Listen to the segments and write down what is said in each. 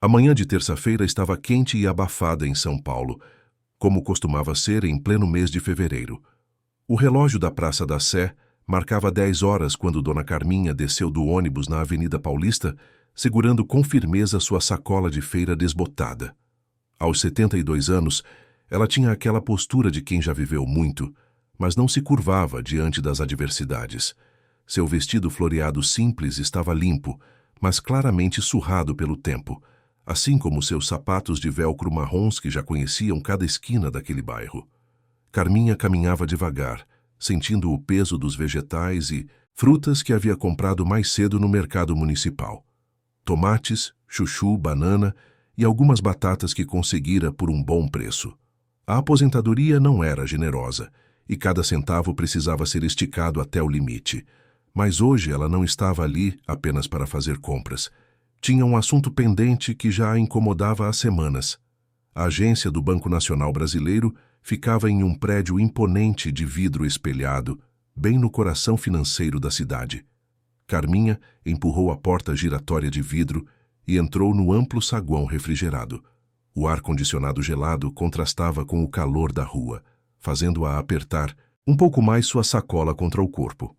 A manhã de terça-feira estava quente e abafada em São Paulo, como costumava ser em pleno mês de fevereiro. O relógio da Praça da Sé marcava 10 horas quando Dona Carminha desceu do ônibus na Avenida Paulista, segurando com firmeza sua sacola de feira desbotada. Aos 72 anos, ela tinha aquela postura de quem já viveu muito, mas não se curvava diante das adversidades. Seu vestido floreado simples estava limpo, mas claramente surrado pelo tempo, assim como seus sapatos de velcro marrons que já conheciam cada esquina daquele bairro. Carminha caminhava devagar, sentindo o peso dos vegetais e frutas que havia comprado mais cedo no mercado municipal. Tomates, chuchu, banana e algumas batatas que conseguira por um bom preço. A aposentadoria não era generosa, e cada centavo precisava ser esticado até o limite. Mas hoje ela não estava ali apenas para fazer compras. Tinha um assunto pendente que já a incomodava há semanas. A agência do Banco Nacional Brasileiro ficava em um prédio imponente de vidro espelhado, bem no coração financeiro da cidade. Carminha empurrou a porta giratória de vidro e entrou no amplo saguão refrigerado. O ar-condicionado gelado contrastava com o calor da rua, fazendo-a apertar um pouco mais sua sacola contra o corpo.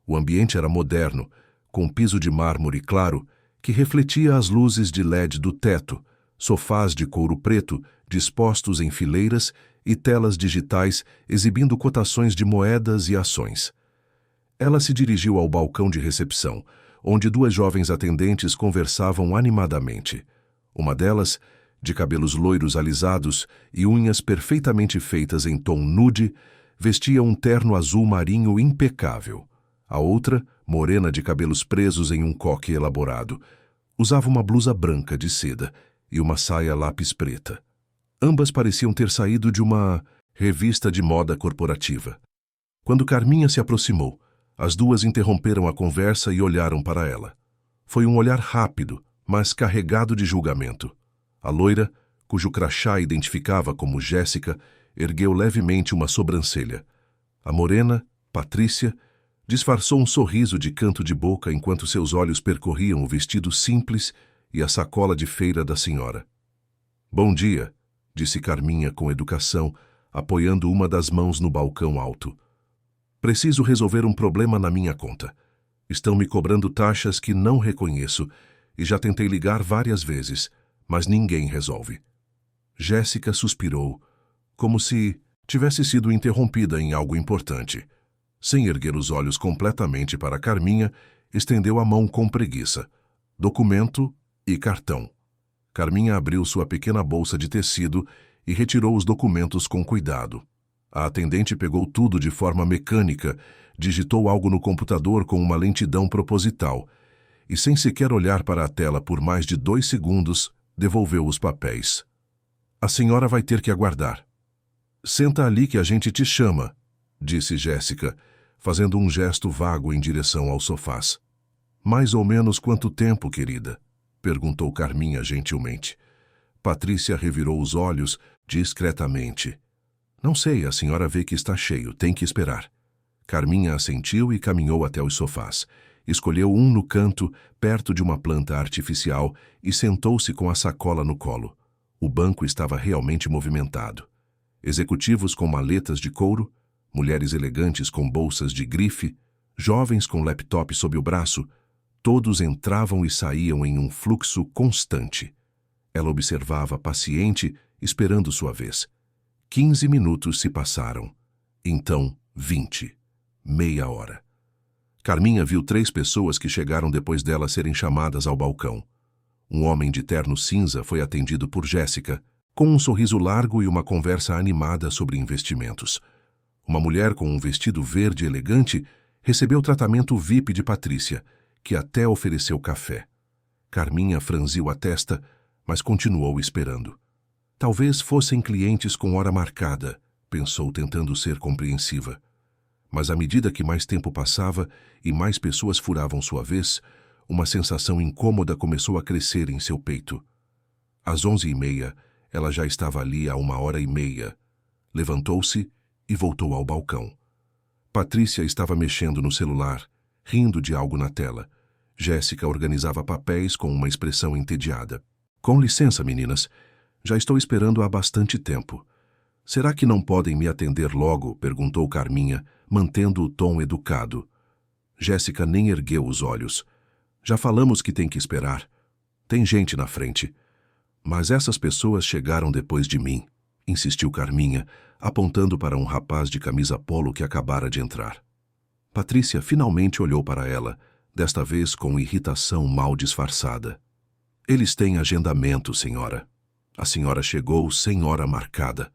O ambiente era moderno, com piso de mármore claro que refletia as luzes de LED do teto, sofás de couro preto dispostos em fileiras e telas digitais exibindo cotações de moedas e ações. Ela se dirigiu ao balcão de recepção, onde duas jovens atendentes conversavam animadamente. Uma delas, de cabelos loiros alisados e unhas perfeitamente feitas em tom nude, vestia um terno azul marinho impecável. A outra, morena de cabelos presos em um coque elaborado, usava uma blusa branca de seda e uma saia lápis preta. Ambas pareciam ter saído de uma revista de moda corporativa. Quando Carminha se aproximou, as duas interromperam a conversa e olharam para ela. Foi um olhar rápido, mas carregado de julgamento. A loira, cujo crachá identificava como Jéssica, ergueu levemente uma sobrancelha. A morena, Patrícia, disfarçou um sorriso de canto de boca enquanto seus olhos percorriam o vestido simples e a sacola de feira da senhora. "Bom dia", disse Carminha com educação, apoiando uma das mãos no balcão alto. "Preciso resolver um problema na minha conta. Estão me cobrando taxas que não reconheço e já tentei ligar várias vezes, mas ninguém resolve." Jéssica suspirou, como se tivesse sido interrompida em algo importante. Sem erguer os olhos completamente para Carminha, estendeu a mão com preguiça. Documento e cartão. Carminha abriu sua pequena bolsa de tecido e retirou os documentos com cuidado. A atendente pegou tudo de forma mecânica, digitou algo no computador com uma lentidão proposital e, sem sequer olhar para a tela por mais de 2 segundos, devolveu os papéis. "A senhora vai ter que aguardar." "Senta ali que a gente te chama", disse Jéssica, fazendo um gesto vago em direção aos sofás. "Mais ou menos quanto tempo, querida?" perguntou Carminha gentilmente. Patrícia revirou os olhos discretamente. "Não sei, a senhora vê que está cheio, tem que esperar." Carminha assentiu e caminhou até os sofás. Escolheu um no canto, perto de uma planta artificial, e sentou-se com a sacola no colo. O banco estava realmente movimentado. Executivos com maletas de couro, mulheres elegantes com bolsas de grife, jovens com laptop sob o braço, todos entravam e saíam em um fluxo constante. Ela observava paciente, esperando sua vez. 15 minutos se passaram. Então, 20. Meia hora. Carminha viu 3 pessoas que chegaram depois dela serem chamadas ao balcão. Um homem de terno cinza foi atendido por Jéssica, com um sorriso largo e uma conversa animada sobre investimentos. Uma mulher com um vestido verde elegante recebeu tratamento VIP de Patrícia, que até ofereceu café. Carminha franziu a testa, mas continuou esperando. Talvez fossem clientes com hora marcada, pensou tentando ser compreensiva. Mas à medida que mais tempo passava e mais pessoas furavam sua vez, uma sensação incômoda começou a crescer em seu peito. Às 11h30, ela já estava ali há 1h30. Levantou-se e voltou ao balcão. Patrícia estava mexendo no celular, rindo de algo na tela. Jéssica organizava papéis com uma expressão entediada. Com licença, meninas. Já estou esperando há bastante tempo. Será que não podem me atender logo? Perguntou Carminha, mantendo o tom educado. Jéssica nem ergueu os olhos. Já falamos que tem que esperar. Tem gente na frente. Mas essas pessoas chegaram depois de mim, insistiu Carminha, apontando para um rapaz de camisa polo que acabara de entrar. Patrícia finalmente olhou para ela, desta vez com irritação mal disfarçada. Eles têm agendamento, senhora. A senhora chegou sem hora marcada.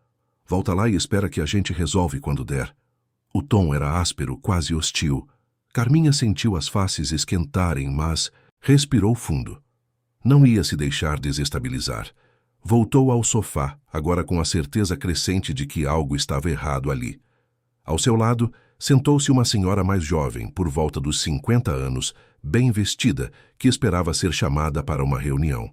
Volta lá e espera que a gente resolve quando der. O tom era áspero, quase hostil. Carminha sentiu as faces esquentarem, mas respirou fundo. Não ia se deixar desestabilizar. Voltou ao sofá, agora com a certeza crescente de que algo estava errado ali. Ao seu lado, sentou-se uma senhora mais jovem, por volta dos 50 anos, bem vestida, que esperava ser chamada para uma reunião.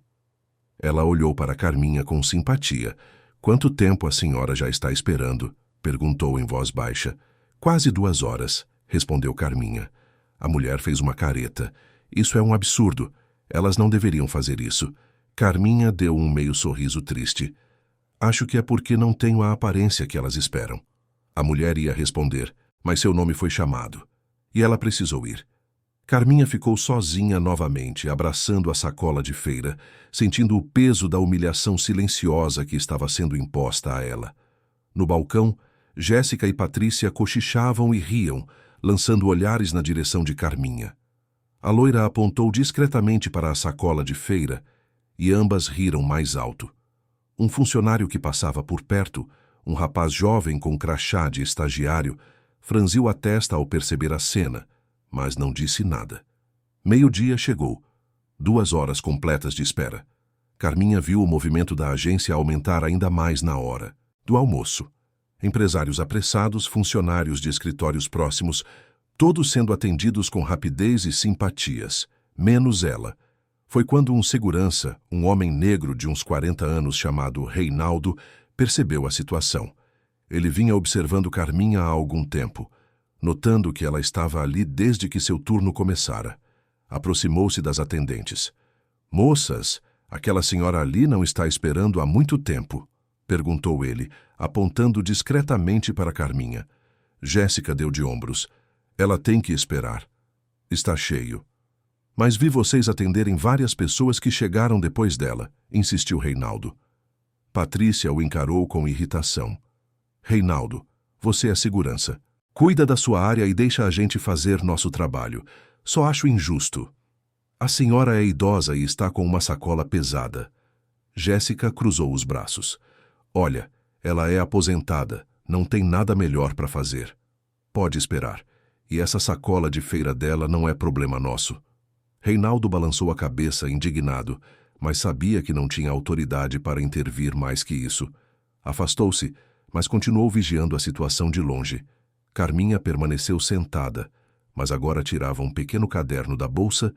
Ela olhou para Carminha com simpatia. "Quanto tempo a senhora já está esperando?" perguntou em voz baixa. "Quase 2 horas", respondeu Carminha. A mulher fez uma careta. "Isso é um absurdo. Elas não deveriam fazer isso." Carminha deu um meio sorriso triste. "Acho que é porque não tenho a aparência que elas esperam." A mulher ia responder, mas seu nome foi chamado. E ela precisou ir. Carminha ficou sozinha novamente, abraçando a sacola de feira, sentindo o peso da humilhação silenciosa que estava sendo imposta a ela. No balcão, Jéssica e Patrícia cochichavam e riam, lançando olhares na direção de Carminha. A loira apontou discretamente para a sacola de feira e ambas riram mais alto. Um funcionário que passava por perto, um rapaz jovem com crachá de estagiário, franziu a testa ao perceber a cena, mas não disse nada. 12:00 chegou. 2 horas completas de espera. Carminha viu o movimento da agência aumentar ainda mais na hora do almoço. Empresários apressados, funcionários de escritórios próximos, todos sendo atendidos com rapidez e simpatias, menos ela. Foi quando um segurança, um homem negro de uns 40 anos chamado Reinaldo, percebeu a situação. Ele vinha observando Carminha há algum tempo, notando que ela estava ali desde que seu turno começara. Aproximou-se das atendentes. "Moças, aquela senhora ali não está esperando há muito tempo?" perguntou ele, apontando discretamente para Carminha. Jéssica deu de ombros. "Ela tem que esperar. Está cheio." "Mas vi vocês atenderem várias pessoas que chegaram depois dela", insistiu Reinaldo. Patrícia o encarou com irritação. "Reinaldo, você é segurança. Cuida da sua área e deixa a gente fazer nosso trabalho. Só acho injusto. A senhora é idosa e está com uma sacola pesada." Jéssica cruzou os braços. "Olha, ela é aposentada, não tem nada melhor para fazer. Pode esperar. E essa sacola de feira dela não é problema nosso." Reinaldo balançou a cabeça, indignado, mas sabia que não tinha autoridade para intervir mais que isso. Afastou-se, mas continuou vigiando a situação de longe. Carminha permaneceu sentada, mas agora tirava um pequeno caderno da bolsa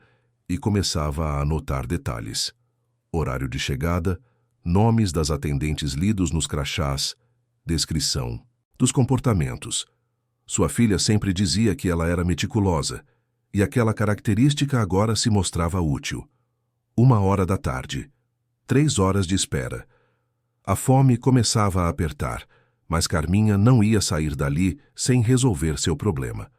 e começava a anotar detalhes. Horário de chegada, nomes das atendentes lidos nos crachás, descrição dos comportamentos. Sua filha sempre dizia que ela era meticulosa, e aquela característica agora se mostrava útil. 1 da tarde. 3 horas de espera. A fome começava a apertar, mas Carminha não ia sair dali sem resolver seu problema.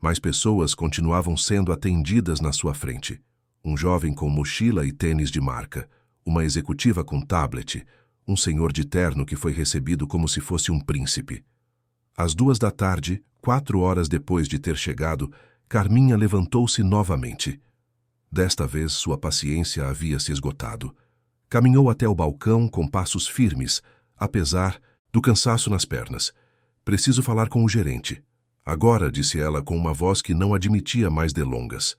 Mais pessoas continuavam sendo atendidas na sua frente. Um jovem com mochila e tênis de marca, uma executiva com tablet, um senhor de terno que foi recebido como se fosse um príncipe. Às 2 da tarde, 4 horas depois de ter chegado, Carminha levantou-se novamente. Desta vez, sua paciência havia se esgotado. Caminhou até o balcão com passos firmes, apesar do cansaço nas pernas. "Preciso falar com o gerente." "Agora", disse ela com uma voz que não admitia mais delongas.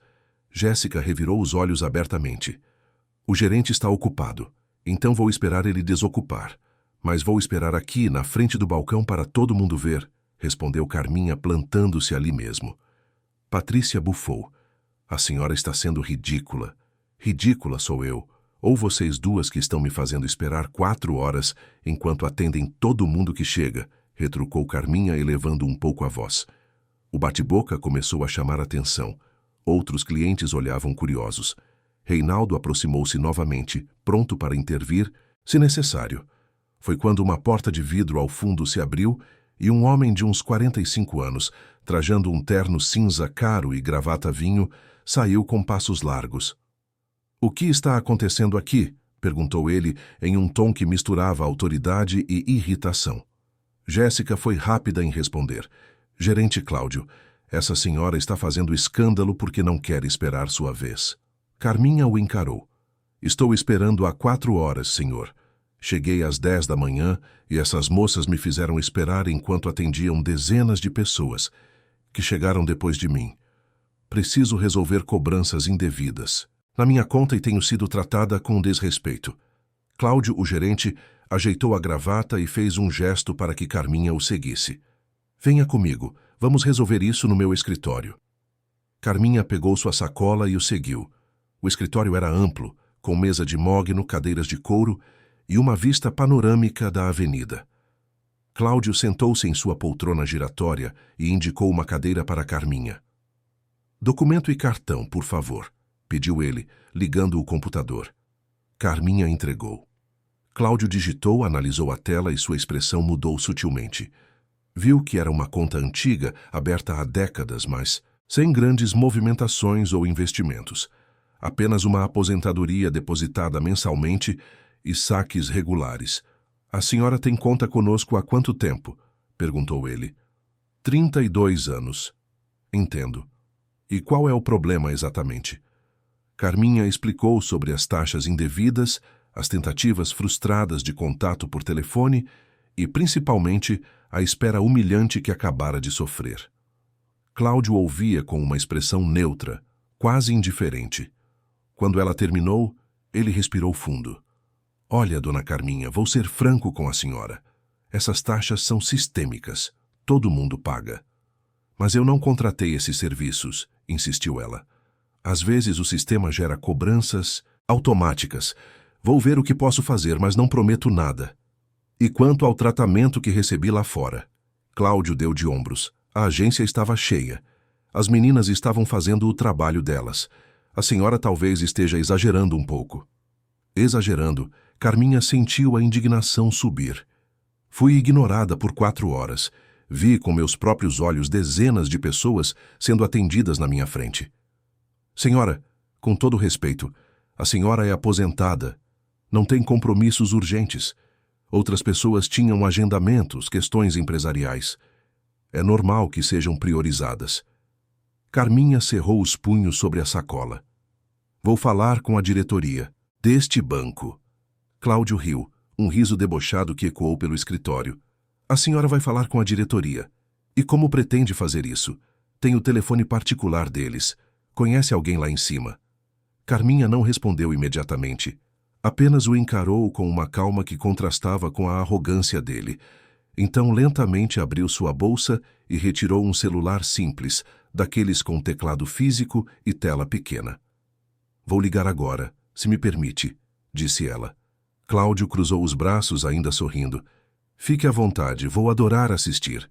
Jéssica revirou os olhos abertamente. "O gerente está ocupado, então vou esperar ele desocupar. Mas vou esperar aqui, na frente do balcão, para todo mundo ver", respondeu Carminha, plantando-se ali mesmo. Patrícia bufou. "A senhora está sendo ridícula." "Ridícula sou eu. Ou vocês duas que estão me fazendo esperar 4 horas enquanto atendem todo mundo que chega", retrucou Carminha, elevando um pouco a voz. O bate-boca começou a chamar atenção. Outros clientes olhavam curiosos. Reinaldo aproximou-se novamente, pronto para intervir, se necessário. Foi quando uma porta de vidro ao fundo se abriu e um homem de uns 45 anos, trajando um terno cinza caro e gravata vinho, saiu com passos largos. "O que está acontecendo aqui?" perguntou ele em um tom que misturava autoridade e irritação. Jéssica foi rápida em responder. "Gerente Cláudio, essa senhora está fazendo escândalo porque não quer esperar sua vez." Carminha o encarou. "Estou esperando há 4 horas, senhor. Cheguei às 10 da manhã e essas moças me fizeram esperar enquanto atendiam dezenas de pessoas que chegaram depois de mim. Preciso resolver cobranças indevidas na minha conta e tenho sido tratada com desrespeito." Cláudio, o gerente, ajeitou a gravata e fez um gesto para que Carminha o seguisse. "Venha comigo, vamos resolver isso no meu escritório." Carminha pegou sua sacola e o seguiu. O escritório era amplo, com mesa de mogno, cadeiras de couro e uma vista panorâmica da avenida. Cláudio sentou-se em sua poltrona giratória e indicou uma cadeira para Carminha. "Documento e cartão, por favor", pediu ele, ligando o computador. Carminha entregou. Cláudio digitou, analisou a tela e sua expressão mudou sutilmente. Viu que era uma conta antiga, aberta há décadas, mas sem grandes movimentações ou investimentos. Apenas uma aposentadoria depositada mensalmente e saques regulares. "A senhora tem conta conosco há quanto tempo?" perguntou ele. 32 anos. "Entendo. E qual é o problema exatamente?" Carminha explicou sobre as taxas indevidas, as tentativas frustradas de contato por telefone e, principalmente, a espera humilhante que acabara de sofrer. Cláudio ouvia com uma expressão neutra, quase indiferente. Quando ela terminou, ele respirou fundo. "Olha, dona Carminha, vou ser franco com a senhora. Essas taxas são sistêmicas. Todo mundo paga." "Mas eu não contratei esses serviços", insistiu ela. "Às vezes o sistema gera cobranças automáticas. Vou ver o que posso fazer, mas não prometo nada." "E quanto ao tratamento que recebi lá fora?" Cláudio deu de ombros. A agência estava cheia. As meninas estavam fazendo o trabalho delas. A senhora talvez esteja exagerando um pouco. Exagerando, Carminha sentiu a indignação subir. "Fui ignorada por 4 horas. Vi com meus próprios olhos dezenas de pessoas sendo atendidas na minha frente." "Senhora, com todo respeito, a senhora é aposentada. Não tem compromissos urgentes. Outras pessoas tinham agendamentos, questões empresariais. É normal que sejam priorizadas." Carminha cerrou os punhos sobre a sacola. "Vou falar com a diretoria deste banco." Cláudio riu, um riso debochado que ecoou pelo escritório. "A senhora vai falar com a diretoria. E como pretende fazer isso? Tem o telefone particular deles. Conhece alguém lá em cima?" Carminha não respondeu imediatamente. Apenas o encarou com uma calma que contrastava com a arrogância dele. Então lentamente abriu sua bolsa e retirou um celular simples, daqueles com teclado físico e tela pequena. "Vou ligar agora, se me permite", disse ela. Cláudio cruzou os braços, ainda sorrindo. "Fique à vontade, vou adorar assistir."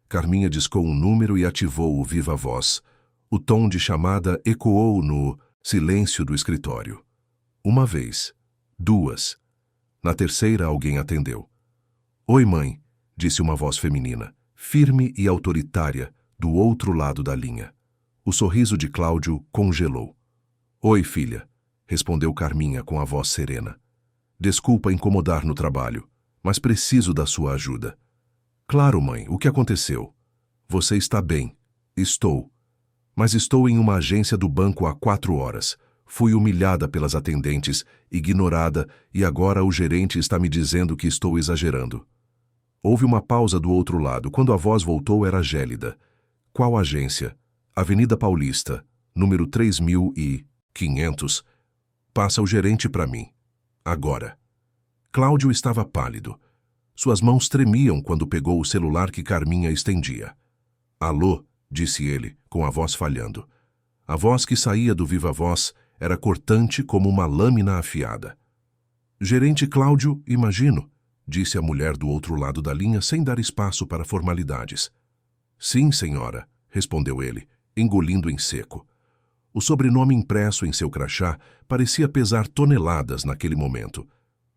Carminha discou um número e ativou o viva voz. O tom de chamada ecoou no silêncio do escritório. Uma vez, 2. Na terceira, alguém atendeu. "Oi, mãe", disse uma voz feminina, firme e autoritária, do outro lado da linha. O sorriso de Cláudio congelou. "Oi, filha", respondeu Carminha com a voz serena. "Desculpa incomodar no trabalho, mas preciso da sua ajuda." "Claro, mãe, o que aconteceu?" "Você está bem." "Estou. Mas estou em uma agência do banco há 4 horas. Fui humilhada pelas atendentes, ignorada, e agora o gerente está me dizendo que estou exagerando." Houve uma pausa do outro lado. Quando a voz voltou, era gélida. "Qual agência?" "Avenida Paulista, número 3500. Passa o gerente para mim. Agora." Cláudio estava pálido. Suas mãos tremiam quando pegou o celular que Carminha estendia. "Alô?", disse ele, com a voz falhando. A voz que saía do viva-voz era cortante como uma lâmina afiada. "Gerente Cláudio, imagino", disse a mulher do outro lado da linha sem dar espaço para formalidades. "Sim, senhora", respondeu ele, engolindo em seco. O sobrenome impresso em seu crachá parecia pesar toneladas naquele momento.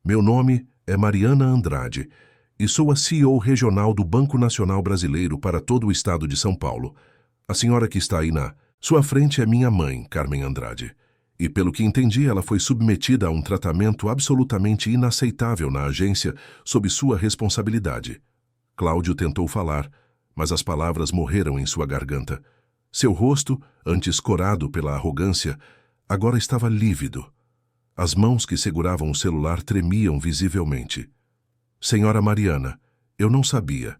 Meu nome é Mariana Andrade e sou a CEO regional do Banco Nacional Brasileiro para todo o estado de São Paulo. A senhora que está aí na sua frente é minha mãe, Carmen Andrade. E pelo que entendi, ela foi submetida a um tratamento absolutamente inaceitável na agência sob sua responsabilidade. Cláudio tentou falar, mas as palavras morreram em sua garganta. Seu rosto, antes corado pela arrogância, agora estava lívido. As mãos que seguravam o celular tremiam visivelmente. Senhora Mariana, eu não sabia.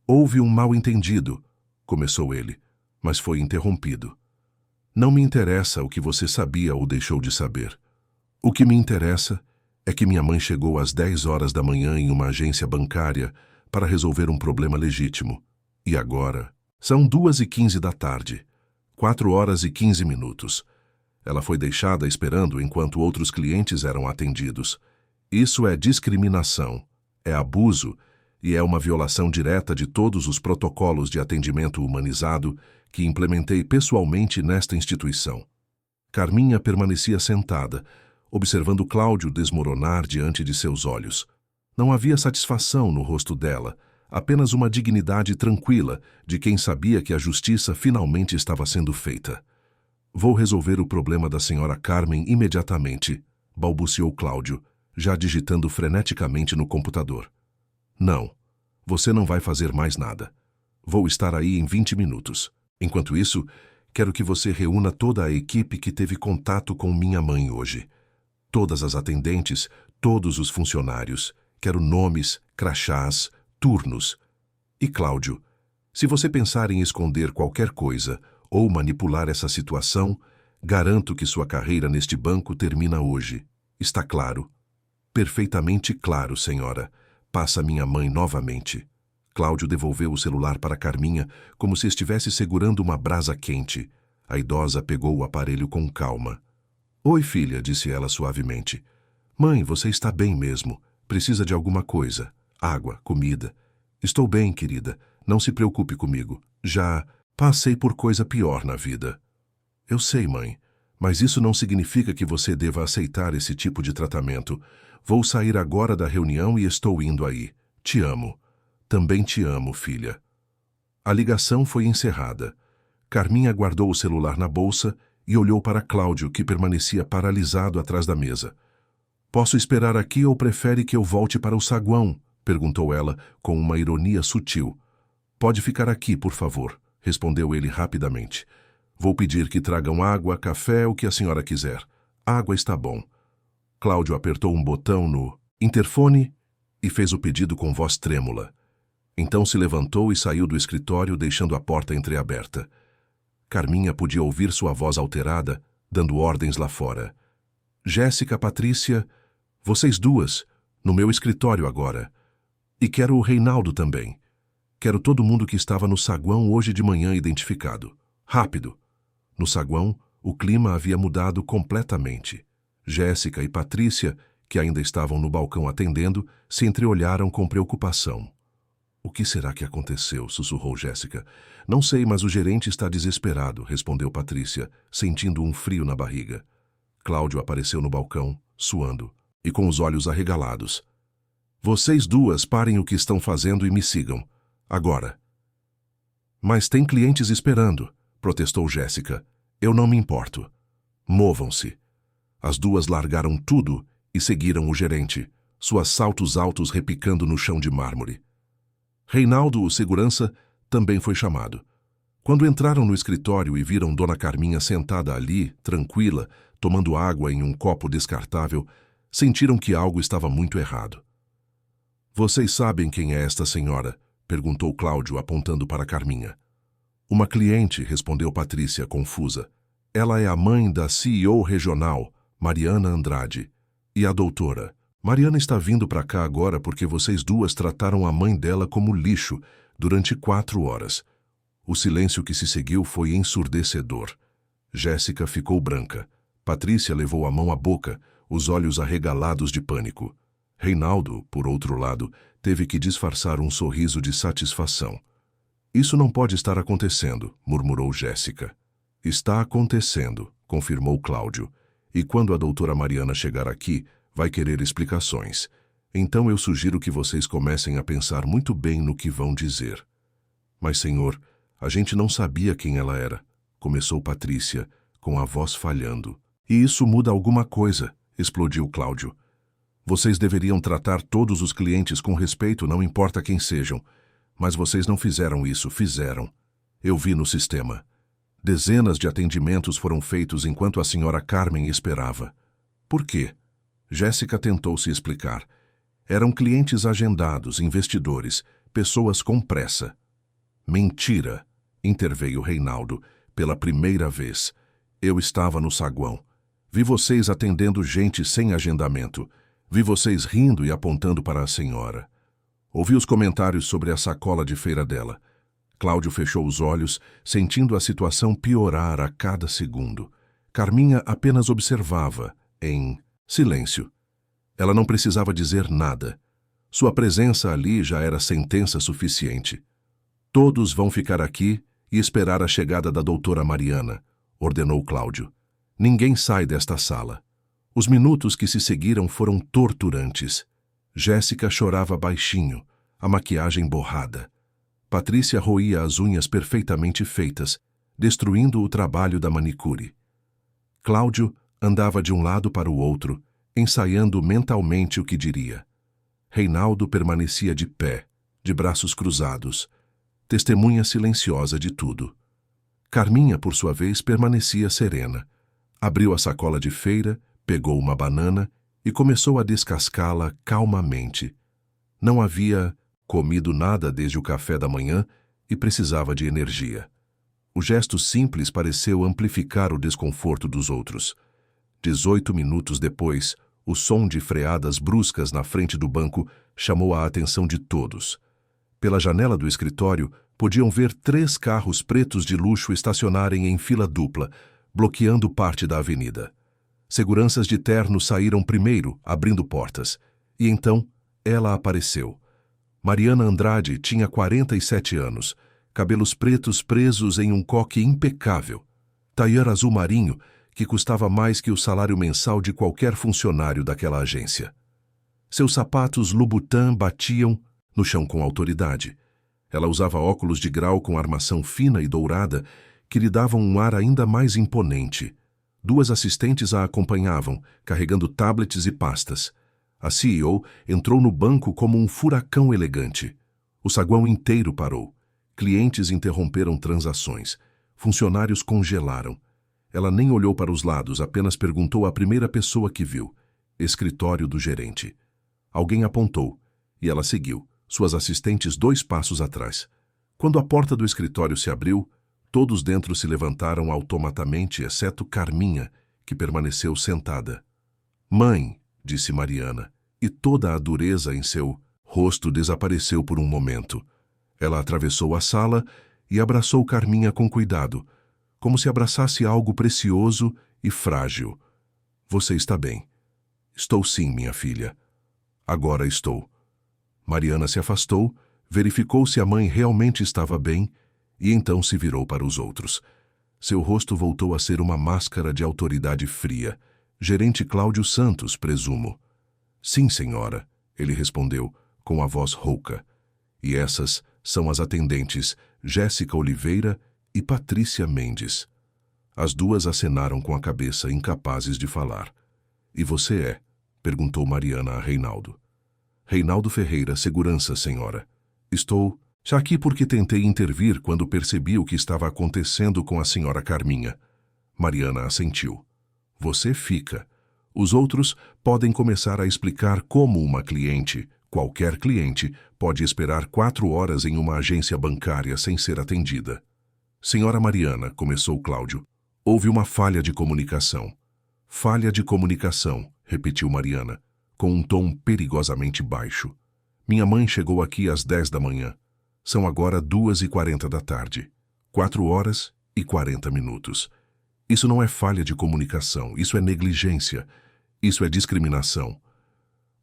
Houve um mal-entendido, começou ele, mas foi interrompido. Não me interessa o que você sabia ou deixou de saber. O que me interessa é que minha mãe chegou às 10 horas da manhã em uma agência bancária para resolver um problema legítimo. E agora? São 2h15 da tarde. 4h15. Ela foi deixada esperando enquanto outros clientes eram atendidos. Isso é discriminação, é abuso e é uma violação direta de todos os protocolos de atendimento humanizado que implementei pessoalmente nesta instituição. Carminha permanecia sentada, observando Cláudio desmoronar diante de seus olhos. Não havia satisfação no rosto dela, apenas uma dignidade tranquila de quem sabia que a justiça finalmente estava sendo feita. Vou resolver o problema da senhora Carmen imediatamente, balbuciou Cláudio, já digitando freneticamente no computador. Não, você não vai fazer mais nada. Vou estar aí em 20 minutos. Enquanto isso, quero que você reúna toda a equipe que teve contato com minha mãe hoje. Todas as atendentes, todos os funcionários. Quero nomes, crachás, turnos. E Cláudio, se você pensar em esconder qualquer coisa ou manipular essa situação, garanto que sua carreira neste banco termina hoje. Está claro? Perfeitamente claro, senhora. Passa minha mãe novamente. Cláudio devolveu o celular para Carminha como se estivesse segurando uma brasa quente. A idosa pegou o aparelho com calma. Oi, filha, disse ela suavemente. Mãe, você está bem mesmo. Precisa de alguma coisa. Água, comida. Estou bem, querida. Não se preocupe comigo. Já passei por coisa pior na vida. Eu sei, mãe, mas isso não significa que você deva aceitar esse tipo de tratamento. Vou sair agora da reunião e estou indo aí. Te amo. Também te amo, filha. A ligação foi encerrada. Carminha guardou o celular na bolsa e olhou para Cláudio, que permanecia paralisado atrás da mesa. Posso esperar aqui ou prefere que eu volte para o saguão? Perguntou ela, com uma ironia sutil. Pode ficar aqui, por favor, respondeu ele rapidamente. Vou pedir que tragam água, café, o que a senhora quiser. Água está bom. Cláudio apertou um botão no interfone e fez o pedido com voz trêmula. Então se levantou e saiu do escritório, deixando a porta entreaberta. Carminha podia ouvir sua voz alterada, dando ordens lá fora. Jéssica, Patrícia, vocês duas, no meu escritório agora. E quero o Reinaldo também. Quero todo mundo que estava no saguão hoje de manhã identificado. Rápido! No saguão, o clima havia mudado completamente. Jéssica e Patrícia, que ainda estavam no balcão atendendo, se entreolharam com preocupação. O que será que aconteceu? Sussurrou Jéssica. Não sei, mas o gerente está desesperado, respondeu Patrícia, sentindo um frio na barriga. Cláudio apareceu no balcão, suando, e com os olhos arregalados. Vocês duas parem o que estão fazendo e me sigam. Agora. Mas tem clientes esperando, protestou Jéssica. Eu não me importo. Movam-se. As duas largaram tudo e seguiram o gerente, suas saltos altos repicando no chão de mármore. Reinaldo, o segurança, também foi chamado. Quando entraram no escritório e viram Dona Carminha sentada ali, tranquila, tomando água em um copo descartável, sentiram que algo estava muito errado. Vocês sabem quem é esta senhora? Perguntou Cláudio, apontando para Carminha. Uma cliente, respondeu Patrícia, confusa. Ela é a mãe da CEO regional, Mariana Andrade. E a doutora? Mariana está vindo para cá agora porque vocês duas trataram a mãe dela como lixo durante 4 horas. O silêncio que se seguiu foi ensurdecedor. Jéssica ficou branca. Patrícia levou a mão à boca, os olhos arregalados de pânico. Reinaldo, por outro lado, teve que disfarçar um sorriso de satisfação. Isso não pode estar acontecendo, murmurou Jéssica. Está acontecendo, confirmou Cláudio. E quando a doutora Mariana chegar aqui, vai querer explicações. Então eu sugiro que vocês comecem a pensar muito bem no que vão dizer. Mas, senhor, a gente não sabia quem ela era, começou Patrícia, com a voz falhando. E isso muda alguma coisa, explodiu Cláudio. Vocês deveriam tratar todos os clientes com respeito, não importa quem sejam. Mas vocês não fizeram isso, fizeram. Eu vi no sistema. Dezenas de atendimentos foram feitos enquanto a senhora Carmen esperava. Por quê? Jéssica tentou se explicar. Eram clientes agendados, investidores, pessoas com pressa. Mentira, interveio Reinaldo, pela primeira vez. Eu estava no saguão. Vi vocês atendendo gente sem agendamento. Vi vocês rindo e apontando para a senhora. Ouvi os comentários sobre a sacola de feira dela. Cláudio fechou os olhos, sentindo a situação piorar a cada segundo. Carminha apenas observava, em silêncio. Ela não precisava dizer nada. Sua presença ali já era sentença suficiente. Todos vão ficar aqui e esperar a chegada da doutora Mariana, ordenou Cláudio. Ninguém sai desta sala. Os minutos que se seguiram foram torturantes. Jéssica chorava baixinho, a maquiagem borrada. Patrícia roía as unhas perfeitamente feitas, destruindo o trabalho da manicure. Cláudio andava de um lado para o outro, ensaiando mentalmente o que diria. Reinaldo permanecia de pé, de braços cruzados, testemunha silenciosa de tudo. Carminha, por sua vez, permanecia serena. Abriu a sacola de feira, pegou uma banana e começou a descascá-la calmamente. Não havia comido nada desde o café da manhã e precisava de energia. O gesto simples pareceu amplificar o desconforto dos outros. 18 minutos depois, o som de freadas bruscas na frente do banco chamou a atenção de todos. Pela janela do escritório, podiam ver 3 carros pretos de luxo estacionarem em fila dupla, bloqueando parte da avenida. Seguranças de terno saíram primeiro, abrindo portas. E então, ela apareceu. Mariana Andrade tinha 47 anos, cabelos pretos presos em um coque impecável. Tailleur azul marinho, que custava mais que o salário mensal de qualquer funcionário daquela agência. Seus sapatos Louboutin batiam no chão com autoridade. Ela usava óculos de grau com armação fina e dourada, que lhe davam um ar ainda mais imponente. 2 assistentes a acompanhavam, carregando tablets e pastas. A CEO entrou no banco como um furacão elegante. O saguão inteiro parou. Clientes interromperam transações. Funcionários congelaram. Ela nem olhou para os lados, apenas perguntou à primeira pessoa que viu. Escritório do gerente. Alguém apontou, e ela seguiu, suas assistentes 2 passos atrás. Quando a porta do escritório se abriu, todos dentro se levantaram automaticamente, exceto Carminha, que permaneceu sentada. Mãe, disse Mariana, e toda a dureza em seu rosto desapareceu por um momento. Ela atravessou a sala e abraçou Carminha com cuidado, como se abraçasse algo precioso e frágil. Você está bem? Estou sim, minha filha. Agora estou. Mariana se afastou, verificou se a mãe realmente estava bem e então se virou para os outros. Seu rosto voltou a ser uma máscara de autoridade fria. Gerente Cláudio Santos, presumo. Sim, senhora, ele respondeu, com a voz rouca. E essas são as atendentes Jéssica Oliveira e Patrícia Mendes. As 2 acenaram com a cabeça, incapazes de falar. E você é? Perguntou Mariana a Reinaldo. Reinaldo Ferreira, segurança, senhora. Estou aqui porque tentei intervir quando percebi o que estava acontecendo com a senhora Carminha. Mariana assentiu. Você fica. Os outros podem começar a explicar como uma cliente, qualquer cliente, pode esperar 4 horas em uma agência bancária sem ser atendida. Senhora Mariana, começou Cláudio, houve uma falha de comunicação. Falha de comunicação, repetiu Mariana, com um tom perigosamente baixo. Minha mãe chegou aqui às 10 da manhã. São agora 2h40 da tarde. 4 horas e 40 minutos. Isso não é falha de comunicação, isso é negligência. Isso é discriminação.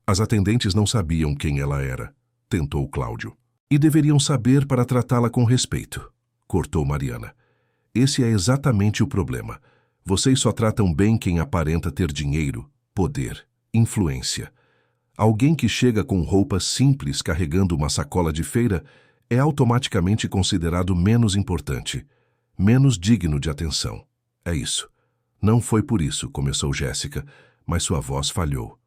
As atendentes não sabiam quem ela era, tentou Cláudio. E deveriam saber para tratá-la com respeito, cortou Mariana. Esse é exatamente o problema. Vocês só tratam bem quem aparenta ter dinheiro, poder, influência. Alguém que chega com roupas simples carregando uma sacola de feira é automaticamente considerado menos importante, menos digno de atenção. É isso. Não foi por isso, começou Jéssica, mas sua voz falhou.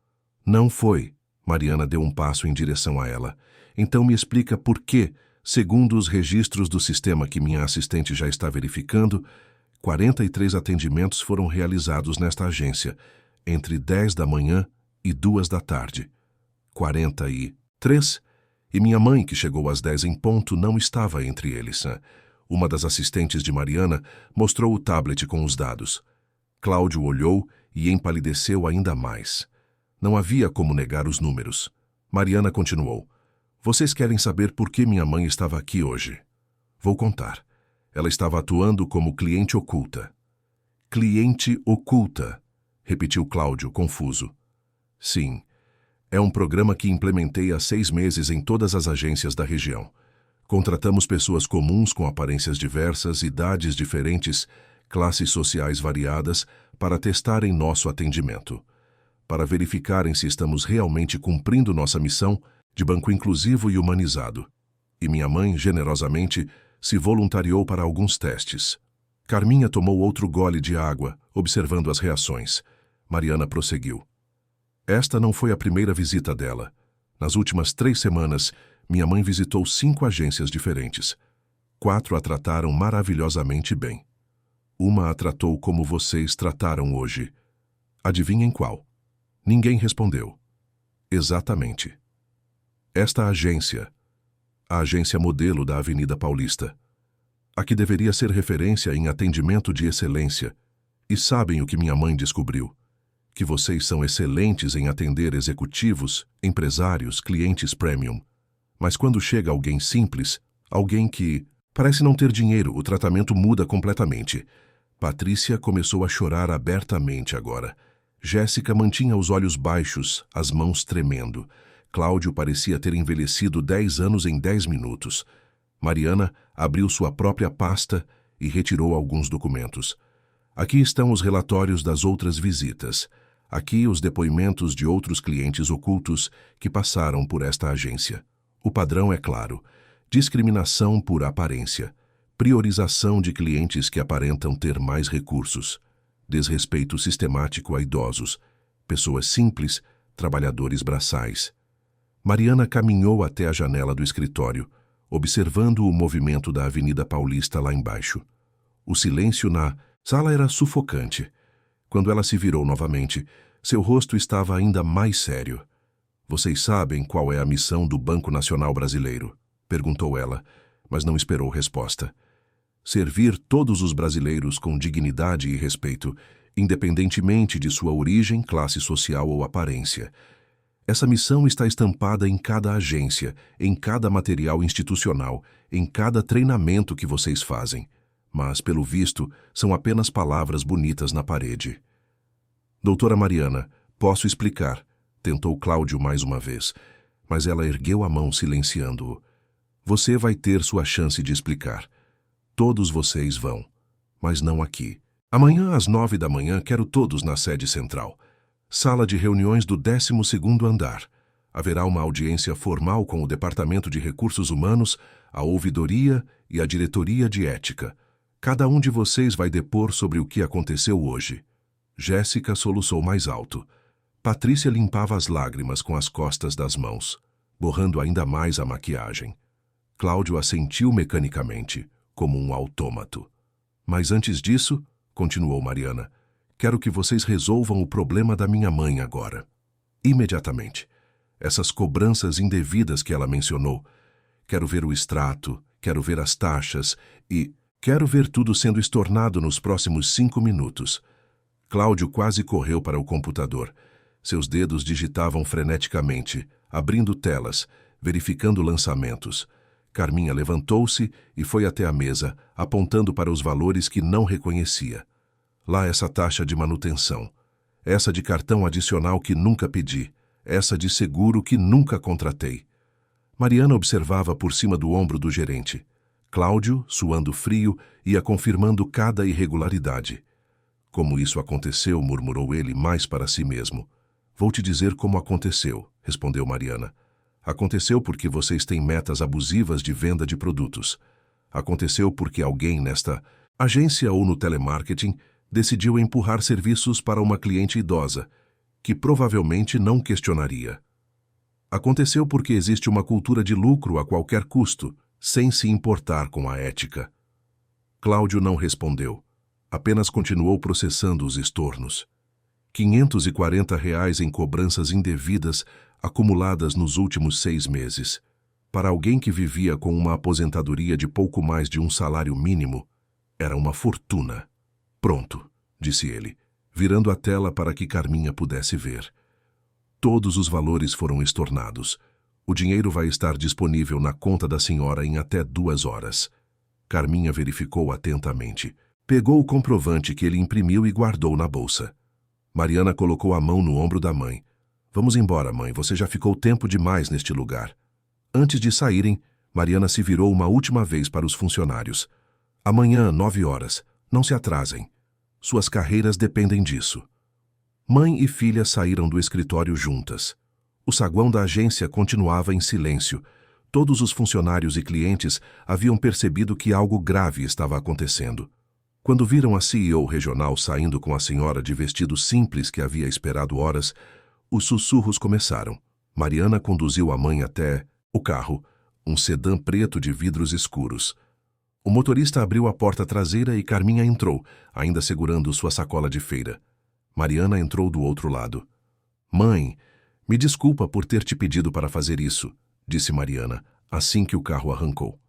Não foi. Mariana deu um passo em direção a ela. Então me explica por que, segundo os registros do sistema que minha assistente já está verificando, 43 atendimentos foram realizados nesta agência, entre 10 da manhã e 2 da tarde. 43? E minha mãe, que chegou às 10 em ponto, não estava entre eles. Uma das assistentes de Mariana mostrou o tablet com os dados. Cláudio olhou e empalideceu ainda mais. Não havia como negar os números. Mariana continuou. Vocês querem saber por que minha mãe estava aqui hoje? Vou contar. Ela estava atuando como cliente oculta. Cliente oculta, repetiu Cláudio, confuso. Sim. É um programa que implementei há 6 meses em todas as agências da região. Contratamos pessoas comuns com aparências diversas, idades diferentes, classes sociais variadas, para testarem nosso atendimento. Para verificarem se estamos realmente cumprindo nossa missão de banco inclusivo e humanizado. E minha mãe, generosamente, se voluntariou para alguns testes. Carminha tomou outro gole de água, observando as reações. Mariana prosseguiu. Esta não foi a primeira visita dela. Nas últimas 3 semanas, minha mãe visitou 5 agências diferentes. 4 a trataram maravilhosamente bem. Uma a tratou como vocês trataram hoje. Adivinhem qual? Ninguém respondeu. Exatamente. Esta agência, a agência modelo da Avenida Paulista, a que deveria ser referência em atendimento de excelência. E sabem o que minha mãe descobriu? Que vocês são excelentes em atender executivos, empresários, clientes premium. Mas quando chega alguém simples, alguém que parece não ter dinheiro, o tratamento muda completamente. Patrícia começou a chorar abertamente agora. Jéssica mantinha os olhos baixos, as mãos tremendo. Cláudio parecia ter envelhecido 10 anos em 10 minutos. Mariana abriu sua própria pasta e retirou alguns documentos. Aqui estão os relatórios das outras visitas. Aqui os depoimentos de outros clientes ocultos que passaram por esta agência. O padrão é claro. Discriminação por aparência. Priorização de clientes que aparentam ter mais recursos. Desrespeito sistemático a idosos. Pessoas simples, trabalhadores braçais. Mariana caminhou até a janela do escritório, observando o movimento da Avenida Paulista lá embaixo. O silêncio na sala era sufocante. Quando ela se virou novamente, seu rosto estava ainda mais sério. Vocês sabem qual é a missão do Banco Nacional Brasileiro? Perguntou ela, mas não esperou resposta. Servir todos os brasileiros com dignidade e respeito, independentemente de sua origem, classe social ou aparência. Essa missão está estampada em cada agência, em cada material institucional, em cada treinamento que vocês fazem. Mas, pelo visto, são apenas palavras bonitas na parede. Doutora Mariana, posso explicar, tentou Cláudio mais uma vez, mas ela ergueu a mão silenciando-o. Você vai ter sua chance de explicar. Todos vocês vão, mas não aqui. Amanhã às 9 da manhã quero todos na sede central. Sala de reuniões do 12º andar. Haverá uma audiência formal com o Departamento de Recursos Humanos, a Ouvidoria e a Diretoria de Ética. Cada um de vocês vai depor sobre o que aconteceu hoje. Jéssica soluçou mais alto. Patrícia limpava as lágrimas com as costas das mãos, borrando ainda mais a maquiagem. Cláudio assentiu mecanicamente, como um autômato. Mas antes disso, continuou Mariana, quero que vocês resolvam o problema da minha mãe agora. Imediatamente. Essas cobranças indevidas que ela mencionou. Quero ver o extrato, quero ver as taxas e quero ver tudo sendo estornado nos próximos 5 minutos. Cláudio quase correu para o computador. Seus dedos digitavam freneticamente, abrindo telas, verificando lançamentos. Carminha levantou-se e foi até a mesa, apontando para os valores que não reconhecia. Lá essa taxa de manutenção, essa de cartão adicional que nunca pedi, essa de seguro que nunca contratei. Mariana observava por cima do ombro do gerente. Cláudio, suando frio, ia confirmando cada irregularidade. Como isso aconteceu, murmurou ele mais para si mesmo. Vou te dizer como aconteceu, respondeu Mariana. Aconteceu porque vocês têm metas abusivas de venda de produtos. Aconteceu porque alguém nesta agência ou no telemarketing decidiu empurrar serviços para uma cliente idosa, que provavelmente não questionaria. Aconteceu porque existe uma cultura de lucro a qualquer custo, sem se importar com a ética. Cláudio não respondeu. Apenas continuou processando os estornos. R$ 540 em cobranças indevidas acumuladas nos últimos 6 meses. Para alguém que vivia com uma aposentadoria de pouco mais de um salário mínimo, era uma fortuna. Pronto, disse ele, virando a tela para que Carminha pudesse ver. Todos os valores foram estornados. O dinheiro vai estar disponível na conta da senhora em até 2 horas. Carminha verificou atentamente. Pegou o comprovante que ele imprimiu e guardou na bolsa. Mariana colocou a mão no ombro da mãe. Vamos embora, mãe, você já ficou tempo demais neste lugar. Antes de saírem, Mariana se virou uma última vez para os funcionários. Amanhã, 9 horas. Não se atrasem. Suas carreiras dependem disso. Mãe e filha saíram do escritório juntas. O saguão da agência continuava em silêncio. Todos os funcionários e clientes haviam percebido que algo grave estava acontecendo. Quando viram a CEO regional saindo com a senhora de vestido simples que havia esperado horas, os sussurros começaram. Mariana conduziu a mãe até o carro, um sedã preto de vidros escuros. O motorista abriu a porta traseira e Carminha entrou, ainda segurando sua sacola de feira. Mariana entrou do outro lado. Mãe, me desculpa por ter te pedido para fazer isso, disse Mariana, assim que o carro arrancou.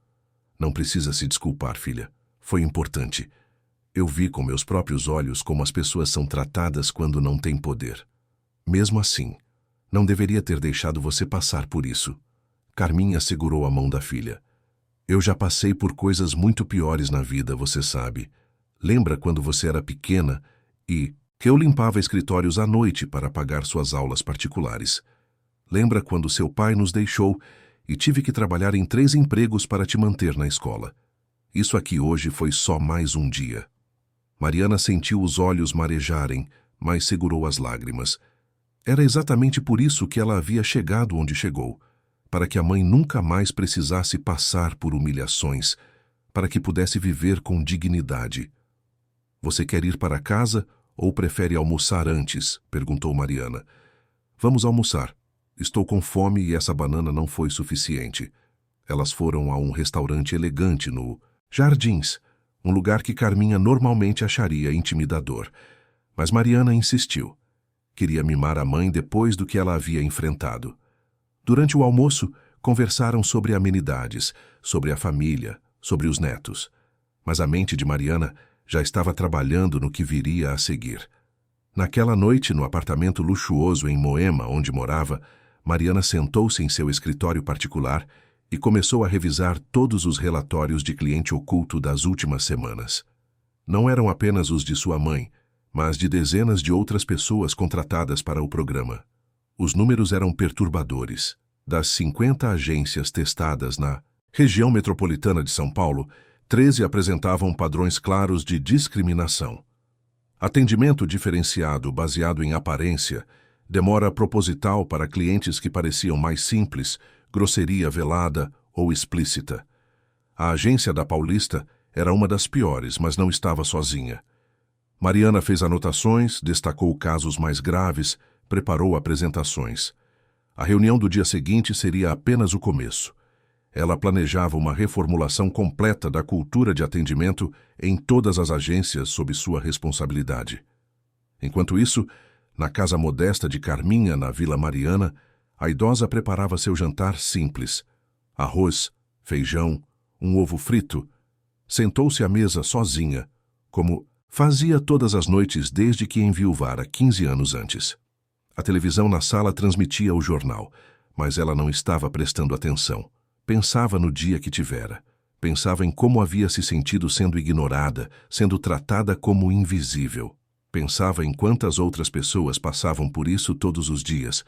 Não precisa se desculpar, filha. Foi importante. Eu vi com meus próprios olhos como as pessoas são tratadas quando não têm poder. Mesmo assim, não deveria ter deixado você passar por isso. Carminha segurou a mão da filha. Eu já passei por coisas muito piores na vida, você sabe. Lembra quando você era pequena e que eu limpava escritórios à noite para pagar suas aulas particulares? Lembra quando seu pai nos deixou e tive que trabalhar em 3 empregos para te manter na escola? Isso aqui hoje foi só mais um dia. Mariana sentiu os olhos marejarem, mas segurou as lágrimas. Era exatamente por isso que ela havia chegado onde chegou, para que a mãe nunca mais precisasse passar por humilhações, para que pudesse viver com dignidade. Você quer ir para casa ou prefere almoçar antes? Perguntou Mariana. Vamos almoçar. Estou com fome e essa banana não foi suficiente. Elas foram a um restaurante elegante no Jardins, um lugar que Carminha normalmente acharia intimidador. Mas Mariana insistiu. Queria mimar a mãe depois do que ela havia enfrentado. Durante o almoço, conversaram sobre amenidades, sobre a família, sobre os netos. Mas a mente de Mariana já estava trabalhando no que viria a seguir. Naquela noite, no apartamento luxuoso em Moema, onde morava, Mariana sentou-se em seu escritório particular e começou a revisar todos os relatórios de cliente oculto das últimas semanas. Não eram apenas os de sua mãe, mas de dezenas de outras pessoas contratadas para o programa. Os números eram perturbadores. Das 50 agências testadas na região metropolitana de São Paulo, 13 apresentavam padrões claros de discriminação. Atendimento diferenciado baseado em aparência, demora proposital para clientes que pareciam mais simples, grosseria velada ou explícita. A agência da Paulista era uma das piores, mas não estava sozinha. Mariana fez anotações, destacou casos mais graves, preparou apresentações. A reunião do dia seguinte seria apenas o começo. Ela planejava uma reformulação completa da cultura de atendimento em todas as agências sob sua responsabilidade. Enquanto isso, na casa modesta de Carminha, na Vila Mariana, a idosa preparava seu jantar simples. Arroz, feijão, um ovo frito. Sentou-se à mesa sozinha, como fazia todas as noites desde que enviuvara 15 anos antes. A televisão na sala transmitia o jornal, mas ela não estava prestando atenção. Pensava no dia que tivera. Pensava em como havia se sentido sendo ignorada, sendo tratada como invisível. Pensava em quantas outras pessoas passavam por isso todos os dias,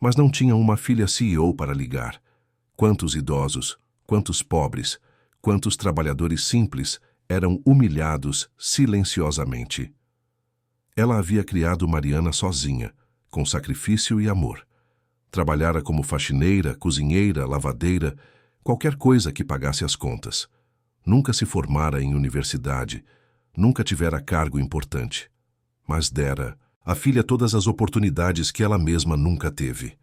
mas não tinha uma filha CEO para ligar. Quantos idosos, quantos pobres, quantos trabalhadores simples eram humilhados silenciosamente. Ela havia criado Mariana sozinha, com sacrifício e amor. Trabalhara como faxineira, cozinheira, lavadeira, qualquer coisa que pagasse as contas. Nunca se formara em universidade, nunca tivera cargo importante. Mas dera à filha todas as oportunidades que ela mesma nunca teve.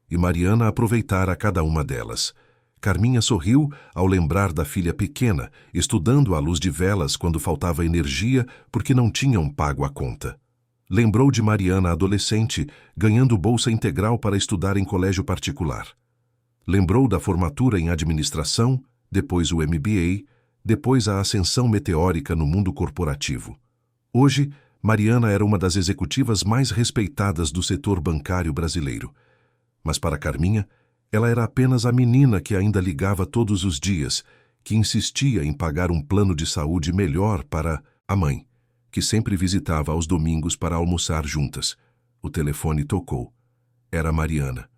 E Mariana aproveitara cada uma delas. Carminha sorriu ao lembrar da filha pequena, estudando à luz de velas quando faltava energia porque não tinham pago a conta. Lembrou de Mariana adolescente, ganhando bolsa integral para estudar em colégio particular. Lembrou da formatura em administração, depois o MBA, depois a ascensão meteórica no mundo corporativo. Hoje, Mariana era uma das executivas mais respeitadas do setor bancário brasileiro. Mas para Carminha, ela era apenas a menina que ainda ligava todos os dias, que insistia em pagar um plano de saúde melhor para a mãe, que sempre visitava aos domingos para almoçar juntas. O telefone tocou. Era Mariana.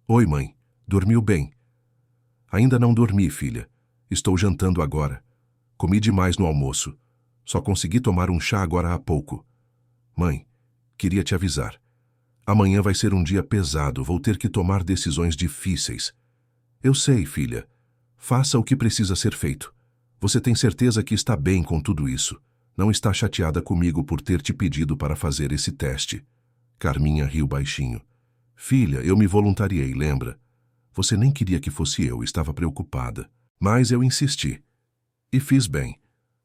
Oi, mãe. Dormiu bem? Ainda não dormi, filha. Estou jantando agora. Comi demais no almoço. Só consegui tomar um chá agora há pouco. Mãe, queria te avisar. Amanhã vai ser um dia pesado, vou ter que tomar decisões difíceis. Eu sei, filha. Faça o que precisa ser feito. Você tem certeza que está bem com tudo isso. Não está chateada comigo por ter te pedido para fazer esse teste. Carminha riu baixinho. Filha, eu me voluntariei, lembra? Você nem queria que fosse eu, estava preocupada. Mas eu insisti. E fiz bem.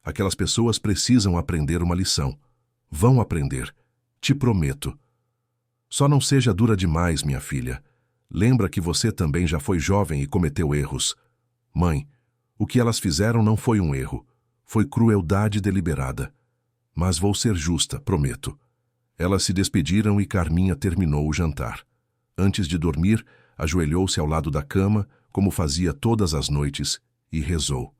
Aquelas pessoas precisam aprender uma lição. Vão aprender. Te prometo. Só não seja dura demais, minha filha. Lembra que você também já foi jovem e cometeu erros. Mãe, o que elas fizeram não foi um erro. Foi crueldade deliberada. Mas vou ser justa, prometo. Elas se despediram e Carminha terminou o jantar. Antes de dormir, ajoelhou-se ao lado da cama, como fazia todas as noites, e rezou.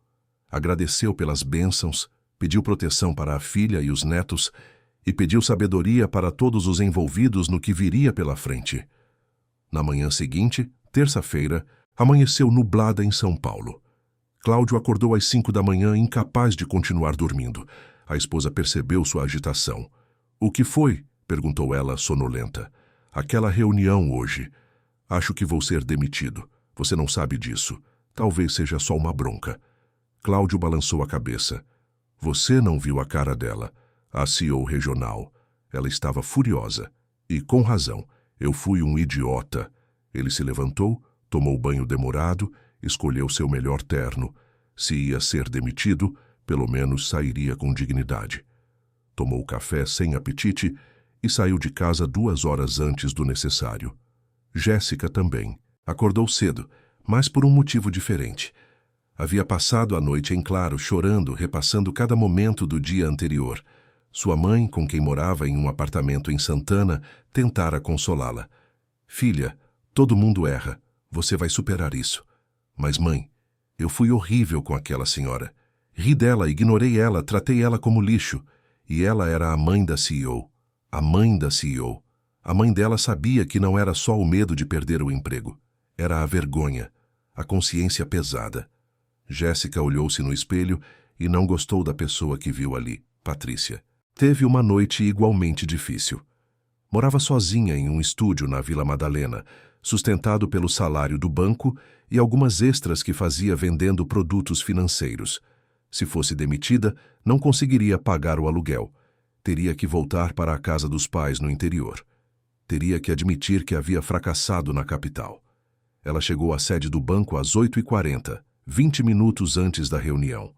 Agradeceu pelas bênçãos, pediu proteção para a filha e os netos, e pediu sabedoria para todos os envolvidos no que viria pela frente. Na manhã seguinte, terça-feira, amanheceu nublada em São Paulo. Cláudio acordou às 5 da manhã, incapaz de continuar dormindo. A esposa percebeu sua agitação. O que foi? Perguntou ela, sonolenta. Aquela reunião hoje. Acho que vou ser demitido. Você não sabe disso. Talvez seja só uma bronca. Cláudio balançou a cabeça. Você não viu a cara dela. A CEO regional. Ela estava furiosa. E com razão. Eu fui um idiota. Ele se levantou, tomou banho demorado, escolheu seu melhor terno. Se ia ser demitido, pelo menos sairia com dignidade. Tomou café sem apetite e saiu de casa 2 horas antes do necessário. Jéssica também. Acordou cedo, mas por um motivo diferente. Havia passado a noite em claro, chorando, repassando cada momento do dia anterior. Sua mãe, com quem morava em um apartamento em Santana, tentara consolá-la. Filha, todo mundo erra. Você vai superar isso. Mas, mãe, eu fui horrível com aquela senhora. Ri dela, ignorei ela, tratei ela como lixo. E ela era a mãe da CEO. A mãe da CEO. A mãe dela sabia que não era só o medo de perder o emprego. Era a vergonha, a consciência pesada. Jéssica olhou-se no espelho e não gostou da pessoa que viu ali, Patrícia. Teve uma noite igualmente difícil. Morava sozinha em um estúdio na Vila Madalena, sustentado pelo salário do banco e algumas extras que fazia vendendo produtos financeiros. Se fosse demitida, não conseguiria pagar o aluguel. Teria que voltar para a casa dos pais no interior. Teria que admitir que havia fracassado na capital. Ela chegou à sede do banco às 8h40, 20 minutos antes da reunião.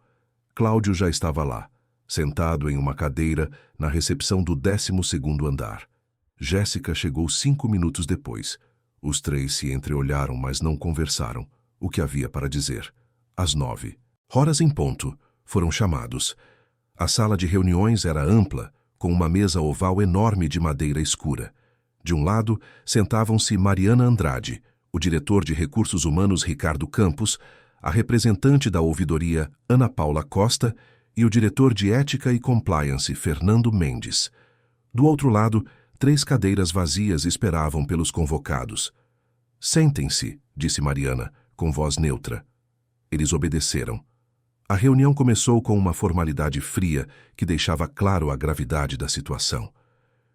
Cláudio já estava lá, sentado em uma cadeira na recepção do 12º andar. Jéssica chegou 5 minutos depois. Os três se entreolharam, mas não conversaram. O que havia para dizer? Às 9. Horas em ponto, foram chamados. A sala de reuniões era ampla, com uma mesa oval enorme de madeira escura. De um lado, sentavam-se Mariana Andrade, o diretor de Recursos Humanos Ricardo Campos, a representante da ouvidoria Ana Paula Costa e o diretor de Ética e Compliance Fernando Mendes. Do outro lado, 3 cadeiras vazias esperavam pelos convocados. Sentem-se, disse Mariana, com voz neutra. Eles obedeceram. A reunião começou com uma formalidade fria que deixava claro a gravidade da situação.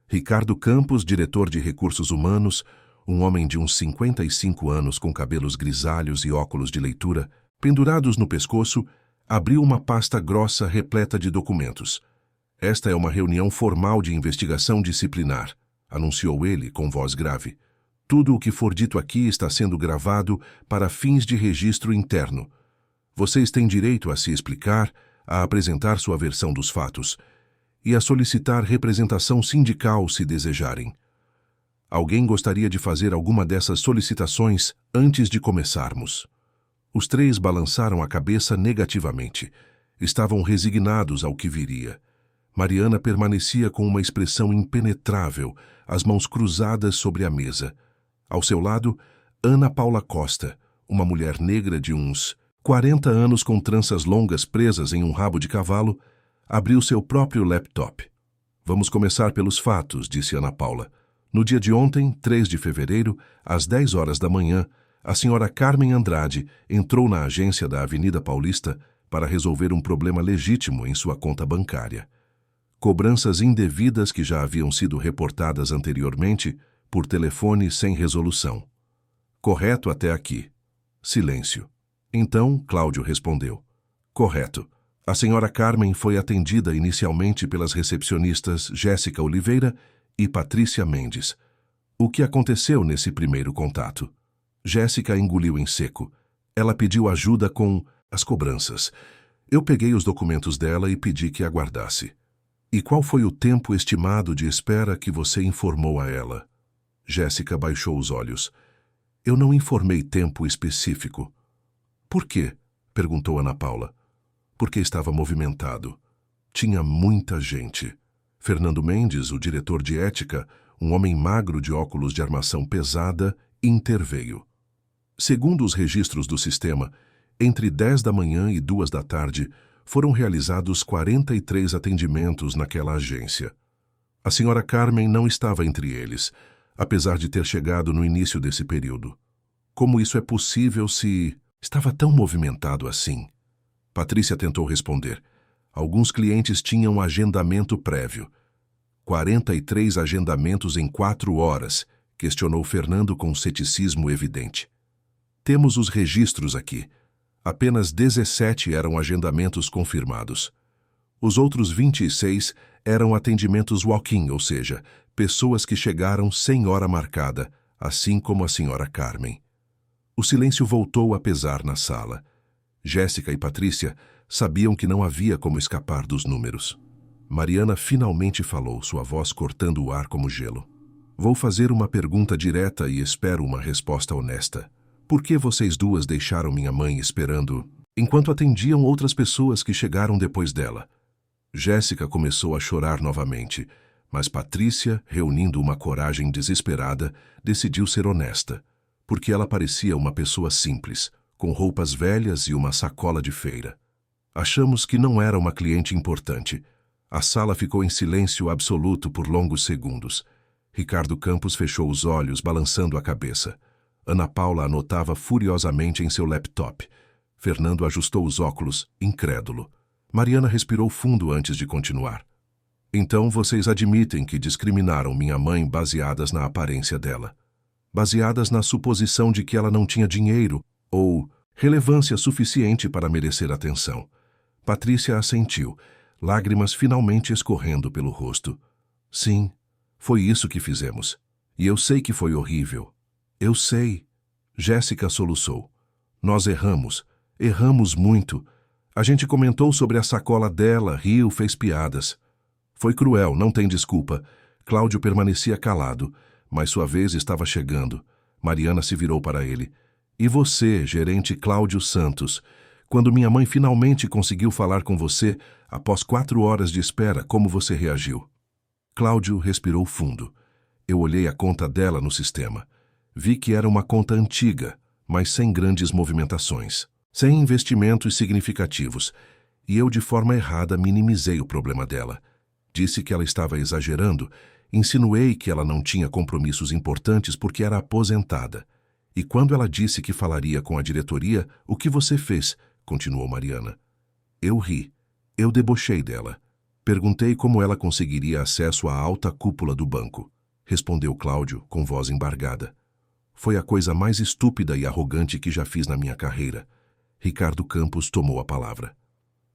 Ricardo Campos, diretor de recursos humanos, um homem de uns 55 anos com cabelos grisalhos e óculos de leitura, pendurados no pescoço, abriu uma pasta grossa repleta de documentos. Esta é uma reunião formal de investigação disciplinar, anunciou ele com voz grave. Tudo o que for dito aqui está sendo gravado para fins de registro interno. Vocês têm direito a se explicar, a apresentar sua versão dos fatos e a solicitar representação sindical se desejarem. Alguém gostaria de fazer alguma dessas solicitações antes de começarmos? Os três balançaram a cabeça negativamente. Estavam resignados ao que viria. Mariana permanecia com uma expressão impenetrável, as mãos cruzadas sobre a mesa. Ao seu lado, Ana Paula Costa, uma mulher negra de uns 40 anos com tranças longas presas em um rabo de cavalo, abriu seu próprio laptop. Vamos começar pelos fatos, disse Ana Paula. No dia de ontem, 3 de fevereiro, às 10 horas da manhã, a senhora Carmen Andrade entrou na agência da Avenida Paulista para resolver um problema legítimo em sua conta bancária. Cobranças indevidas que já haviam sido reportadas anteriormente por telefone sem resolução. Correto até aqui. Silêncio. Então, Cláudio respondeu. Correto. A senhora Carmen foi atendida inicialmente pelas recepcionistas Jéssica Oliveira e Patrícia Mendes. O que aconteceu nesse primeiro contato? Jéssica engoliu em seco. Ela pediu ajuda com as cobranças. Eu peguei os documentos dela e pedi que aguardasse. E qual foi o tempo estimado de espera que você informou a ela? Jéssica baixou os olhos. Eu não informei tempo específico. Por quê? Perguntou Ana Paula. Porque estava movimentado. Tinha muita gente. Fernando Mendes, o diretor de ética, um homem magro de óculos de armação pesada, interveio. Segundo os registros do sistema, entre 10 da manhã e 2 da tarde, foram realizados 43 atendimentos naquela agência. A senhora Carmen não estava entre eles, apesar de ter chegado no início desse período. Como isso é possível se estava tão movimentado assim? Patrícia tentou responder. Alguns clientes tinham agendamento prévio. 43 agendamentos em 4 horas, questionou Fernando com ceticismo evidente. Temos os registros aqui. Apenas 17 eram agendamentos confirmados. Os outros 26 eram atendimentos walk-in, ou seja, pessoas que chegaram sem hora marcada, assim como a senhora Carmen. O silêncio voltou a pesar na sala. Jéssica e Patrícia sabiam que não havia como escapar dos números. Mariana finalmente falou, sua voz cortando o ar como gelo. Vou fazer uma pergunta direta e espero uma resposta honesta. Por que vocês duas deixaram minha mãe esperando, enquanto atendiam outras pessoas que chegaram depois dela? Jéssica começou a chorar novamente, mas Patrícia, reunindo uma coragem desesperada, decidiu ser honesta, porque ela parecia uma pessoa simples, com roupas velhas e uma sacola de feira. Achamos que não era uma cliente importante. A sala ficou em silêncio absoluto por longos segundos. Ricardo Campos fechou os olhos, balançando a cabeça. Ana Paula anotava furiosamente em seu laptop. Fernando ajustou os óculos, incrédulo. Mariana respirou fundo antes de continuar. Então vocês admitem que discriminaram minha mãe baseadas na aparência dela. Baseadas na suposição de que ela não tinha dinheiro ou relevância suficiente para merecer atenção. Patrícia assentiu, lágrimas finalmente escorrendo pelo rosto. Sim, foi isso que fizemos. E eu sei que foi horrível. Eu sei. Jéssica soluçou. Nós erramos. Erramos muito. A gente comentou sobre a sacola dela, riu, fez piadas. Foi cruel, não tem desculpa. Cláudio permanecia calado, mas sua vez estava chegando. Mariana se virou para ele. E você, gerente Cláudio Santos, quando minha mãe finalmente conseguiu falar com você, após 4 horas de espera, como você reagiu? Cláudio respirou fundo. Eu olhei a conta dela no sistema. Vi que era uma conta antiga, mas sem grandes movimentações, sem investimentos significativos, e eu de forma errada minimizei o problema dela. Disse que ela estava exagerando, insinuei que ela não tinha compromissos importantes porque era aposentada. E quando ela disse que falaria com a diretoria, o que você fez? Continuou Mariana. Eu ri. Eu debochei dela. Perguntei como ela conseguiria acesso à alta cúpula do banco. Respondeu Cláudio, com voz embargada. Foi a coisa mais estúpida e arrogante que já fiz na minha carreira. Ricardo Campos tomou a palavra.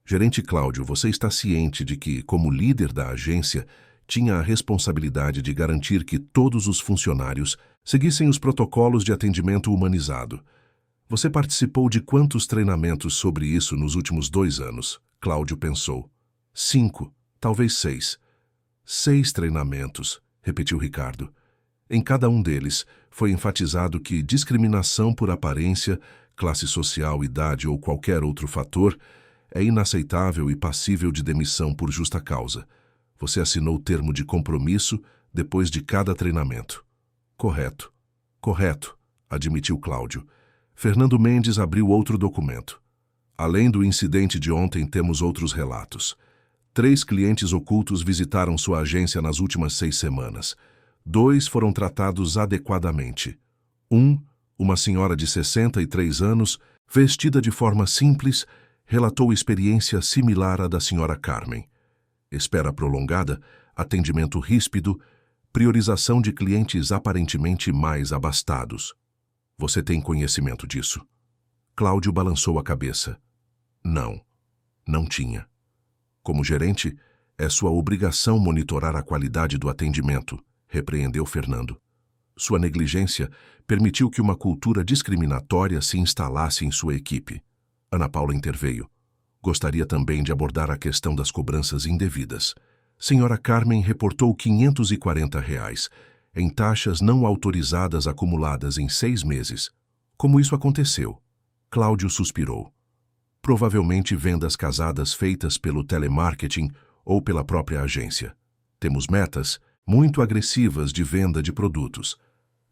Gerente Cláudio, você está ciente de que, como líder da agência, tinha a responsabilidade de garantir que todos os funcionários seguissem os protocolos de atendimento humanizado. Você participou de quantos treinamentos sobre isso nos últimos 2 anos? Cláudio pensou. 5, talvez 6. 6 treinamentos, repetiu Ricardo. Em cada um deles, foi enfatizado que discriminação por aparência, classe social, idade ou qualquer outro fator é inaceitável e passível de demissão por justa causa. Você assinou o termo de compromisso depois de cada treinamento. Correto. Correto, admitiu Cláudio. Fernando Mendes abriu outro documento. Além do incidente de ontem, temos outros relatos. 3 clientes ocultos visitaram sua agência nas últimas 6 semanas. 2 foram tratados adequadamente. 1, uma senhora de 63 anos, vestida de forma simples, relatou experiência similar à da senhora Carmen. Espera prolongada, atendimento ríspido, priorização de clientes aparentemente mais abastados. Você tem conhecimento disso? Cláudio balançou a cabeça. Não, não tinha. Como gerente, é sua obrigação monitorar a qualidade do atendimento, repreendeu Fernando. Sua negligência permitiu que uma cultura discriminatória se instalasse em sua equipe. Ana Paula interveio. Gostaria também de abordar a questão das cobranças indevidas. Senhora Carmen reportou R$ 540 em taxas não autorizadas acumuladas em 6 meses. Como isso aconteceu? Cláudio suspirou. Provavelmente vendas casadas feitas pelo telemarketing ou pela própria agência. Temos metas muito agressivas de venda de produtos.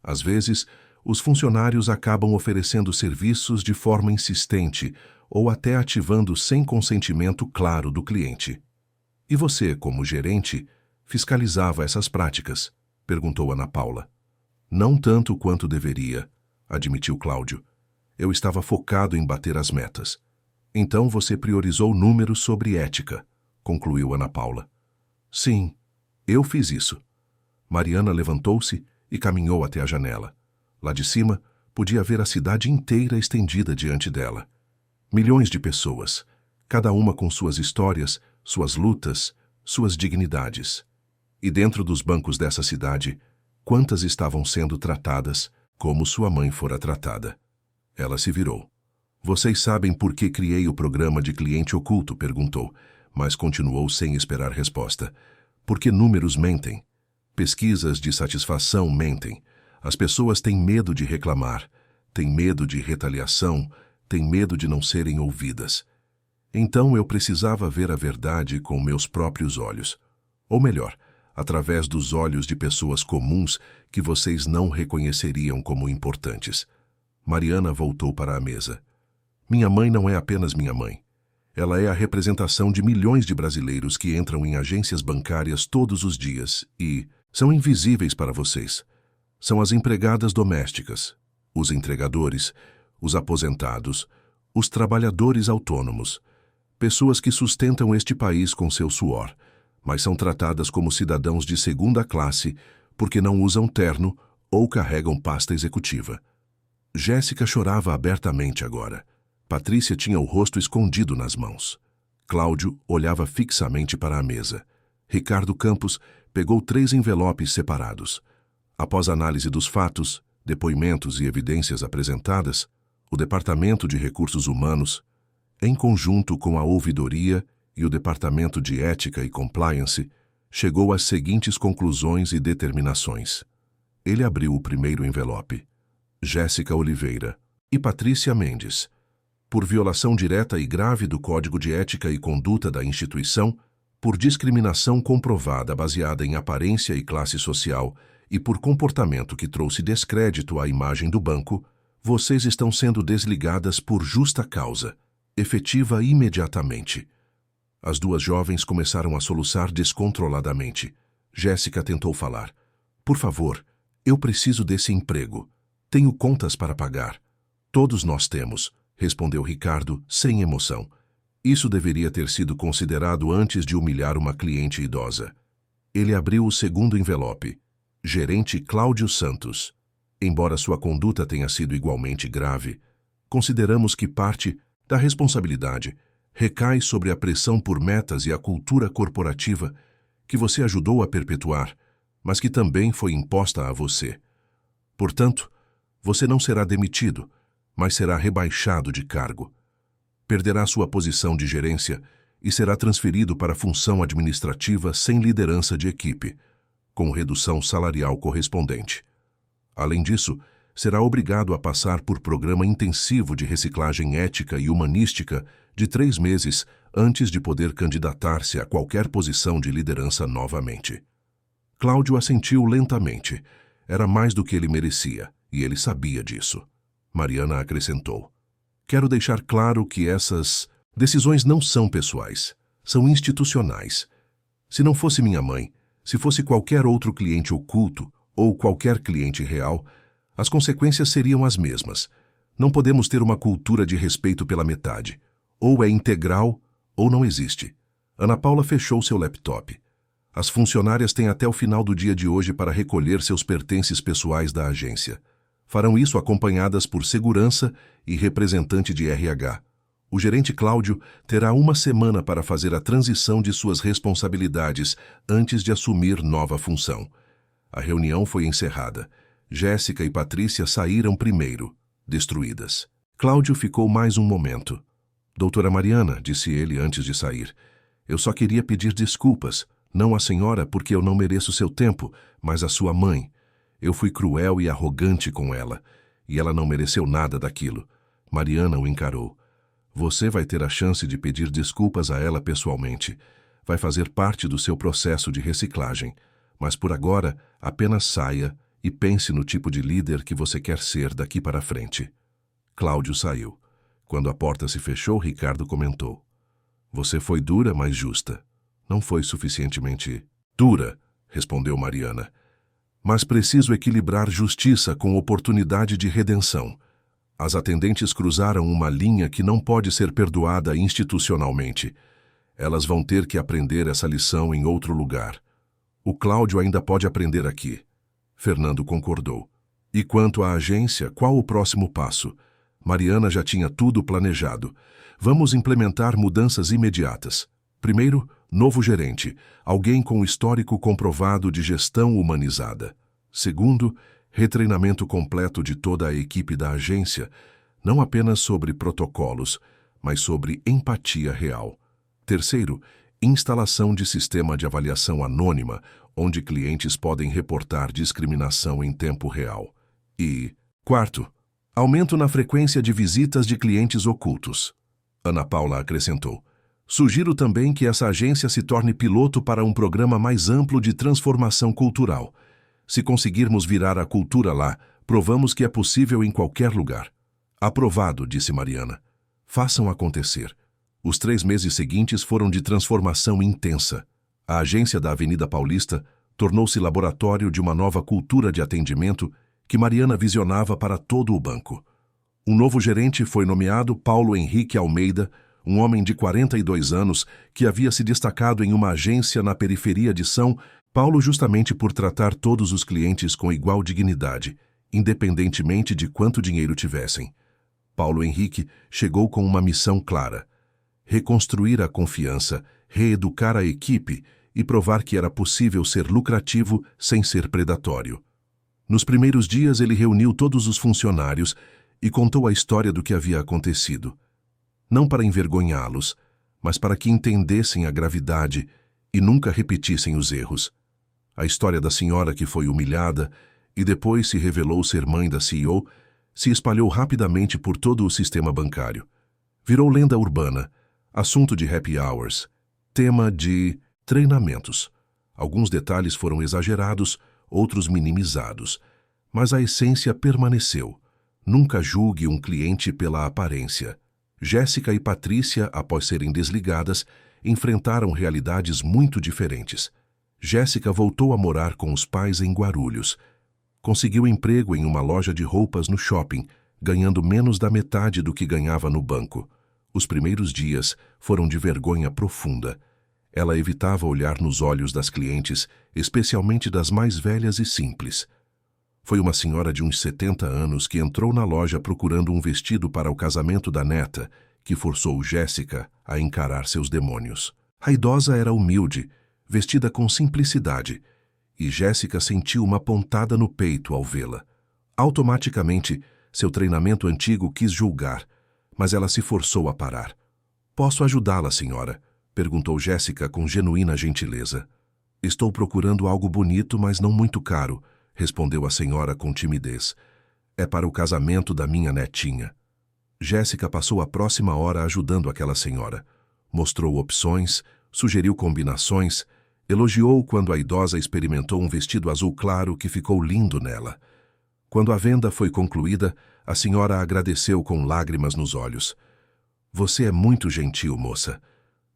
Às vezes, os funcionários acabam oferecendo serviços de forma insistente ou até ativando sem consentimento claro do cliente. E você, como gerente, fiscalizava essas práticas? Perguntou Ana Paula. Não tanto quanto deveria, admitiu Cláudio. Eu estava focado em bater as metas. Então você priorizou números sobre ética, concluiu Ana Paula. Sim, eu fiz isso. Mariana levantou-se e caminhou até a janela. Lá de cima, podia ver a cidade inteira estendida diante dela. Milhões de pessoas, cada uma com suas histórias, suas lutas, suas dignidades. E dentro dos bancos dessa cidade, quantas estavam sendo tratadas como sua mãe fora tratada? Ela se virou. Vocês sabem por que criei o programa de cliente oculto? Perguntou, mas continuou sem esperar resposta. Porque números mentem. Pesquisas de satisfação mentem. As pessoas têm medo de reclamar, têm medo de retaliação, têm medo de não serem ouvidas. Então eu precisava ver a verdade com meus próprios olhos. Ou melhor, através dos olhos de pessoas comuns que vocês não reconheceriam como importantes. Mariana voltou para a mesa. Minha mãe não é apenas minha mãe. Ela é a representação de milhões de brasileiros que entram em agências bancárias todos os dias e são invisíveis para vocês. São as empregadas domésticas, os entregadores, os aposentados, os trabalhadores autônomos, pessoas que sustentam este país com seu suor, mas são tratadas como cidadãos de segunda classe porque não usam terno ou carregam pasta executiva. Jéssica chorava abertamente agora. Patrícia tinha o rosto escondido nas mãos. Cláudio olhava fixamente para a mesa. Ricardo Campos pegou 3 envelopes separados. Após análise dos fatos, depoimentos e evidências apresentadas, o Departamento de Recursos Humanos, em conjunto com a Ouvidoria e o Departamento de Ética e Compliance, chegou às seguintes conclusões e determinações. Ele abriu o primeiro envelope. Jéssica Oliveira e Patrícia Mendes, por violação direta e grave do Código de Ética e Conduta da instituição, por discriminação comprovada baseada em aparência e classe social e por comportamento que trouxe descrédito à imagem do banco, vocês estão sendo desligadas por justa causa, efetiva imediatamente. As 2 jovens começaram a soluçar descontroladamente. Jéssica tentou falar. Por favor, eu preciso desse emprego. Tenho contas para pagar. Todos nós temos, respondeu Ricardo, sem emoção. Isso deveria ter sido considerado antes de humilhar uma cliente idosa. Ele abriu o segundo envelope. Gerente Cláudio Santos. Embora sua conduta tenha sido igualmente grave, consideramos que parte da responsabilidade recai sobre a pressão por metas e a cultura corporativa que você ajudou a perpetuar, mas que também foi imposta a você. Portanto, você não será demitido, mas será rebaixado de cargo. Perderá sua posição de gerência e será transferido para a função administrativa sem liderança de equipe, com redução salarial correspondente. Além disso, será obrigado a passar por programa intensivo de reciclagem ética e humanística de 3 meses antes de poder candidatar-se a qualquer posição de liderança novamente. Cláudio assentiu lentamente. Era mais do que ele merecia, e ele sabia disso. Mariana acrescentou: quero deixar claro que essas decisões não são pessoais, são institucionais. Se não fosse minha mãe, se fosse qualquer outro cliente oculto ou qualquer cliente real, as consequências seriam as mesmas. Não podemos ter uma cultura de respeito pela metade. Ou é integral, ou não existe. Ana Paula fechou seu laptop. As funcionárias têm até o final do dia de hoje para recolher seus pertences pessoais da agência. Farão isso acompanhadas por segurança e representante de RH. O gerente Cláudio terá 1 semana para fazer a transição de suas responsabilidades antes de assumir nova função. A reunião foi encerrada. Jéssica e Patrícia saíram primeiro, destruídas. Cláudio ficou mais um momento. Doutora Mariana, disse ele antes de sair, eu só queria pedir desculpas, não à senhora porque eu não mereço seu tempo, mas à sua mãe. Eu fui cruel e arrogante com ela, e ela não mereceu nada daquilo. Mariana o encarou. Você vai ter a chance de pedir desculpas a ela pessoalmente. Vai fazer parte do seu processo de reciclagem. Mas por agora, apenas saia e pense no tipo de líder que você quer ser daqui para frente. Cláudio saiu. Quando a porta se fechou, Ricardo comentou: você foi dura, mas justa. Não foi suficientemente dura, respondeu Mariana. Mas preciso equilibrar justiça com oportunidade de redenção. As atendentes cruzaram uma linha que não pode ser perdoada institucionalmente. Elas vão ter que aprender essa lição em outro lugar. O Cláudio ainda pode aprender aqui. Fernando concordou. E quanto à agência, qual o próximo passo? Mariana já tinha tudo planejado. Vamos implementar mudanças imediatas. Primeiro, novo gerente, alguém com histórico comprovado de gestão humanizada. Segundo, retreinamento completo de toda a equipe da agência, não apenas sobre protocolos, mas sobre empatia real. Terceiro, instalação de sistema de avaliação anônima, onde clientes podem reportar discriminação em tempo real. E, quarto, aumento na frequência de visitas de clientes ocultos. Ana Paula acrescentou: sugiro também que essa agência se torne piloto para um programa mais amplo de transformação cultural. Se conseguirmos virar a cultura lá, provamos que é possível em qualquer lugar. Aprovado, disse Mariana. Façam acontecer. Os 3 meses seguintes foram de transformação intensa. A agência da Avenida Paulista tornou-se laboratório de uma nova cultura de atendimento que Mariana visionava para todo o banco. Um novo gerente foi nomeado, Paulo Henrique Almeida, um homem de 42 anos que havia se destacado em uma agência na periferia de São Paulo justamente por tratar todos os clientes com igual dignidade, independentemente de quanto dinheiro tivessem. Paulo Henrique chegou com uma missão clara: reconstruir a confiança, reeducar a equipe e provar que era possível ser lucrativo sem ser predatório. Nos primeiros dias ele reuniu todos os funcionários e contou a história do que havia acontecido. Não para envergonhá-los, mas para que entendessem a gravidade e nunca repetissem os erros. A história da senhora que foi humilhada e depois se revelou ser mãe da CEO se espalhou rapidamente por todo o sistema bancário. Virou lenda urbana, assunto de happy hours, tema de treinamentos. Alguns detalhes foram exagerados, outros minimizados, mas a essência permaneceu. Nunca julgue um cliente pela aparência. Jéssica e Patrícia, após serem desligadas, enfrentaram realidades muito diferentes. Jéssica voltou a morar com os pais em Guarulhos. Conseguiu emprego em uma loja de roupas no shopping, ganhando menos da metade do que ganhava no banco. Os primeiros dias foram de vergonha profunda. Ela evitava olhar nos olhos das clientes, especialmente das mais velhas e simples. Foi uma senhora de uns 70 anos que entrou na loja procurando um vestido para o casamento da neta, que forçou Jéssica a encarar seus demônios. A idosa era humilde, vestida com simplicidade, e Jéssica sentiu uma pontada no peito ao vê-la. Automaticamente, seu treinamento antigo quis julgar, mas ela se forçou a parar. "Posso ajudá-la, senhora?" perguntou Jéssica com genuína gentileza. "Estou procurando algo bonito, mas não muito caro", respondeu a senhora com timidez. "É para o casamento da minha netinha." Jéssica passou a próxima hora ajudando aquela senhora. Mostrou opções, sugeriu combinações, elogiou quando a idosa experimentou um vestido azul claro que ficou lindo nela. Quando a venda foi concluída, a senhora agradeceu com lágrimas nos olhos. "Você é muito gentil, moça.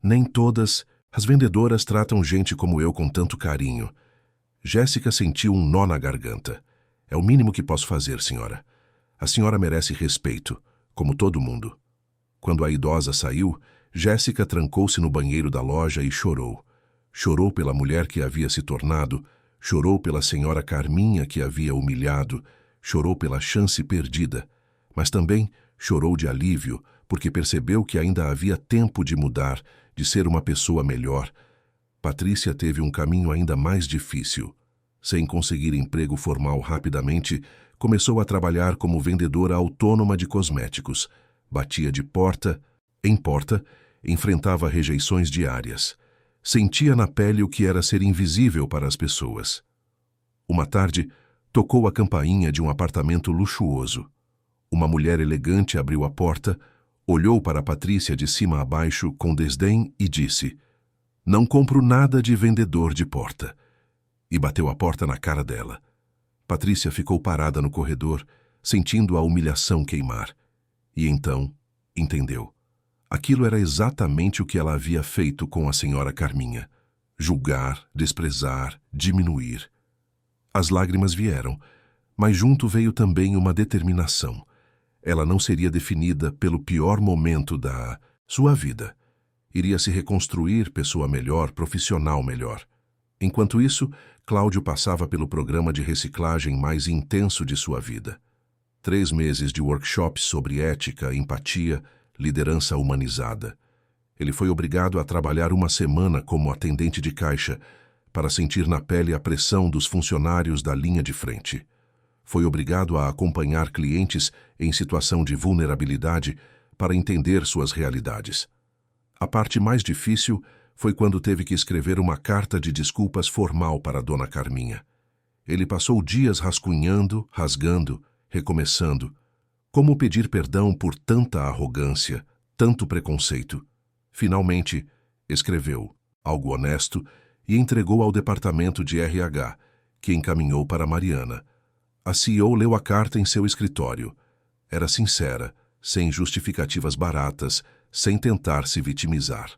Nem todas as vendedoras tratam gente como eu com tanto carinho." Jéssica sentiu um nó na garganta. "É o mínimo que posso fazer, senhora. A senhora merece respeito, como todo mundo." Quando a idosa saiu, Jéssica trancou-se no banheiro da loja e chorou. Chorou pela mulher que havia se tornado, chorou pela senhora Carminha que havia humilhado, chorou pela chance perdida, mas também chorou de alívio porque percebeu que ainda havia tempo de mudar, de ser uma pessoa melhor. Patrícia teve um caminho ainda mais difícil. Sem conseguir emprego formal rapidamente, começou a trabalhar como vendedora autônoma de cosméticos. Batia de porta em porta, enfrentava rejeições diárias. Sentia na pele o que era ser invisível para as pessoas. Uma tarde, tocou a campainha de um apartamento luxuoso. Uma mulher elegante abriu a porta, olhou para Patrícia de cima a baixo com desdém e disse: "Não compro nada de vendedor de porta." E bateu a porta na cara dela. Patrícia ficou parada no corredor, sentindo a humilhação queimar. E então, entendeu. Aquilo era exatamente o que ela havia feito com a senhora Carminha. Julgar, desprezar, diminuir. As lágrimas vieram, mas junto veio também uma determinação. Ela não seria definida pelo pior momento da sua vida. Iria se reconstruir pessoa melhor, profissional melhor. Enquanto isso, Cláudio passava pelo programa de reciclagem mais intenso de sua vida. 3 meses de workshops sobre ética, empatia, liderança humanizada. Ele foi obrigado a trabalhar uma semana como atendente de caixa para sentir na pele a pressão dos funcionários da linha de frente. Foi obrigado a acompanhar clientes em situação de vulnerabilidade para entender suas realidades. A parte mais difícil foi quando teve que escrever uma carta de desculpas formal para a dona Carminha. Ele passou dias rascunhando, rasgando, recomeçando. Como pedir perdão por tanta arrogância, tanto preconceito? Finalmente, escreveu algo honesto e entregou ao departamento de RH, que encaminhou para Mariana. A CEO leu a carta em seu escritório. Era sincera, sem justificativas baratas, sem tentar se vitimizar.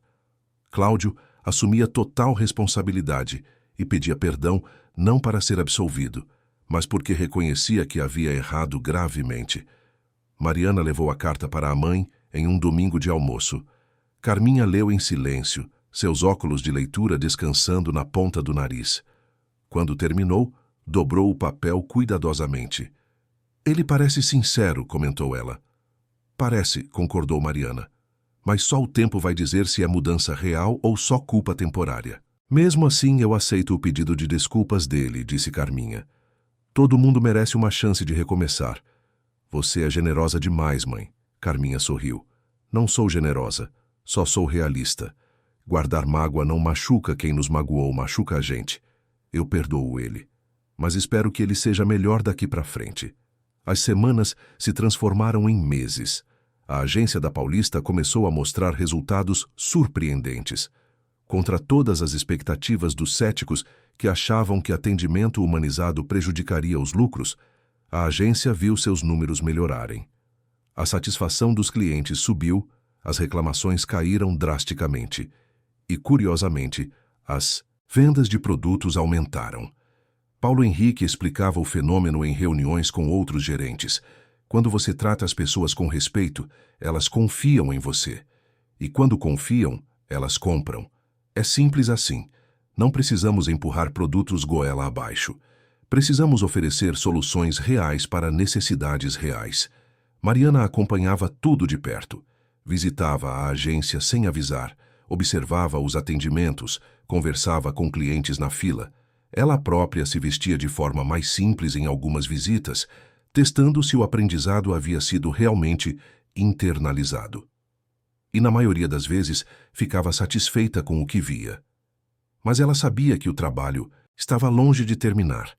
Cláudio assumia total responsabilidade e pedia perdão não para ser absolvido, mas porque reconhecia que havia errado gravemente. Mariana levou a carta para a mãe em um domingo de almoço. Carminha leu em silêncio, seus óculos de leitura descansando na ponta do nariz. Quando terminou, dobrou o papel cuidadosamente. "Ele parece sincero", comentou ela. "Parece", concordou Mariana. "Mas só o tempo vai dizer se é mudança real ou só culpa temporária." "Mesmo assim, eu aceito o pedido de desculpas dele", disse Carminha. "Todo mundo merece uma chance de recomeçar." "Você é generosa demais, mãe." Carminha sorriu. "Não sou generosa, só sou realista. Guardar mágoa não machuca quem nos magoou, machuca a gente. Eu perdoo ele. Mas espero que ele seja melhor daqui para frente." As semanas se transformaram em meses. A agência da Paulista começou a mostrar resultados surpreendentes. Contra todas as expectativas dos céticos que achavam que atendimento humanizado prejudicaria os lucros, a agência viu seus números melhorarem. A satisfação dos clientes subiu, as reclamações caíram drasticamente. E, curiosamente, as vendas de produtos aumentaram. Paulo Henrique explicava o fenômeno em reuniões com outros gerentes. Quando você trata as pessoas com respeito, elas confiam em você. E quando confiam, elas compram. É simples assim. Não precisamos empurrar produtos goela abaixo. Precisamos oferecer soluções reais para necessidades reais. Mariana acompanhava tudo de perto. Visitava a agência sem avisar, observava os atendimentos, conversava com clientes na fila. Ela própria se vestia de forma mais simples em algumas visitas, testando se o aprendizado havia sido realmente internalizado. E na maioria das vezes ficava satisfeita com o que via. Mas ela sabia que o trabalho estava longe de terminar.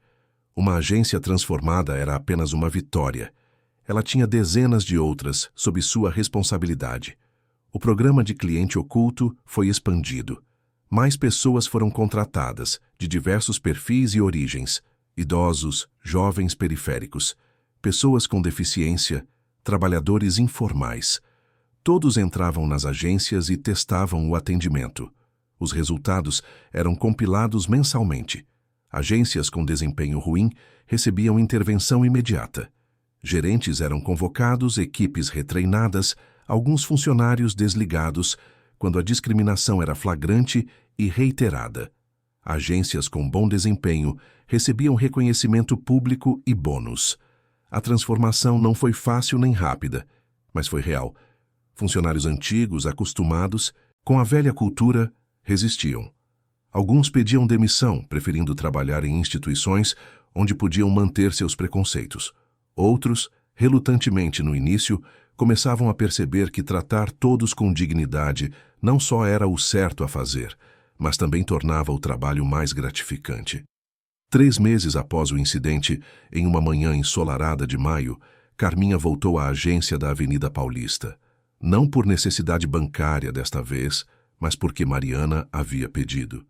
Uma agência transformada era apenas uma vitória. Ela tinha dezenas de outras sob sua responsabilidade. O programa de cliente oculto foi expandido. Mais pessoas foram contratadas, de diversos perfis e origens: idosos, jovens periféricos, pessoas com deficiência, trabalhadores informais. Todos entravam nas agências e testavam o atendimento. Os resultados eram compilados mensalmente. Agências com desempenho ruim recebiam intervenção imediata. Gerentes eram convocados, equipes retreinadas, alguns funcionários desligados, quando a discriminação era flagrante e reiterada. Agências com bom desempenho recebiam reconhecimento público e bônus. A transformação não foi fácil nem rápida, mas foi real. Funcionários antigos, acostumados com a velha cultura, resistiam. Alguns pediam demissão, preferindo trabalhar em instituições onde podiam manter seus preconceitos. Outros, relutantemente no início, começavam a perceber que tratar todos com dignidade não só era o certo a fazer, mas também tornava o trabalho mais gratificante. 3 meses após o incidente, em uma manhã ensolarada de maio, Carminha voltou à agência da Avenida Paulista. Não por necessidade bancária desta vez, mas porque Mariana havia pedido.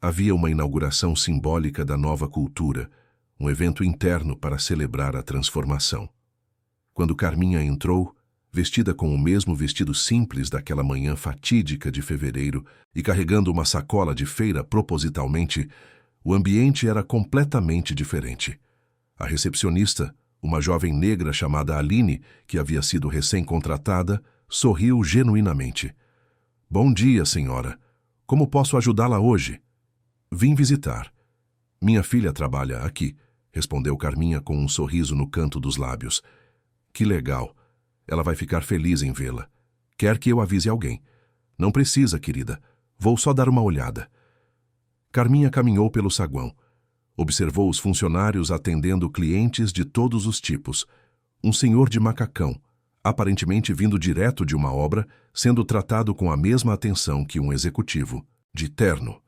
Havia uma inauguração simbólica da nova cultura, um evento interno para celebrar a transformação. Quando Carminha entrou, vestida com o mesmo vestido simples daquela manhã fatídica de fevereiro e carregando uma sacola de feira propositalmente, o ambiente era completamente diferente. A recepcionista, uma jovem negra chamada Aline, que havia sido recém-contratada, sorriu genuinamente. "Bom dia, senhora. Como posso ajudá-la hoje?" "Vim visitar. Minha filha trabalha aqui", respondeu Carminha com um sorriso no canto dos lábios. "Que legal. Ela vai ficar feliz em vê-la. Quer que eu avise alguém?" "Não precisa, querida. Vou só dar uma olhada." Carminha caminhou pelo saguão. Observou os funcionários atendendo clientes de todos os tipos. Um senhor de macacão, aparentemente vindo direto de uma obra, sendo tratado com a mesma atenção que um executivo, de terno.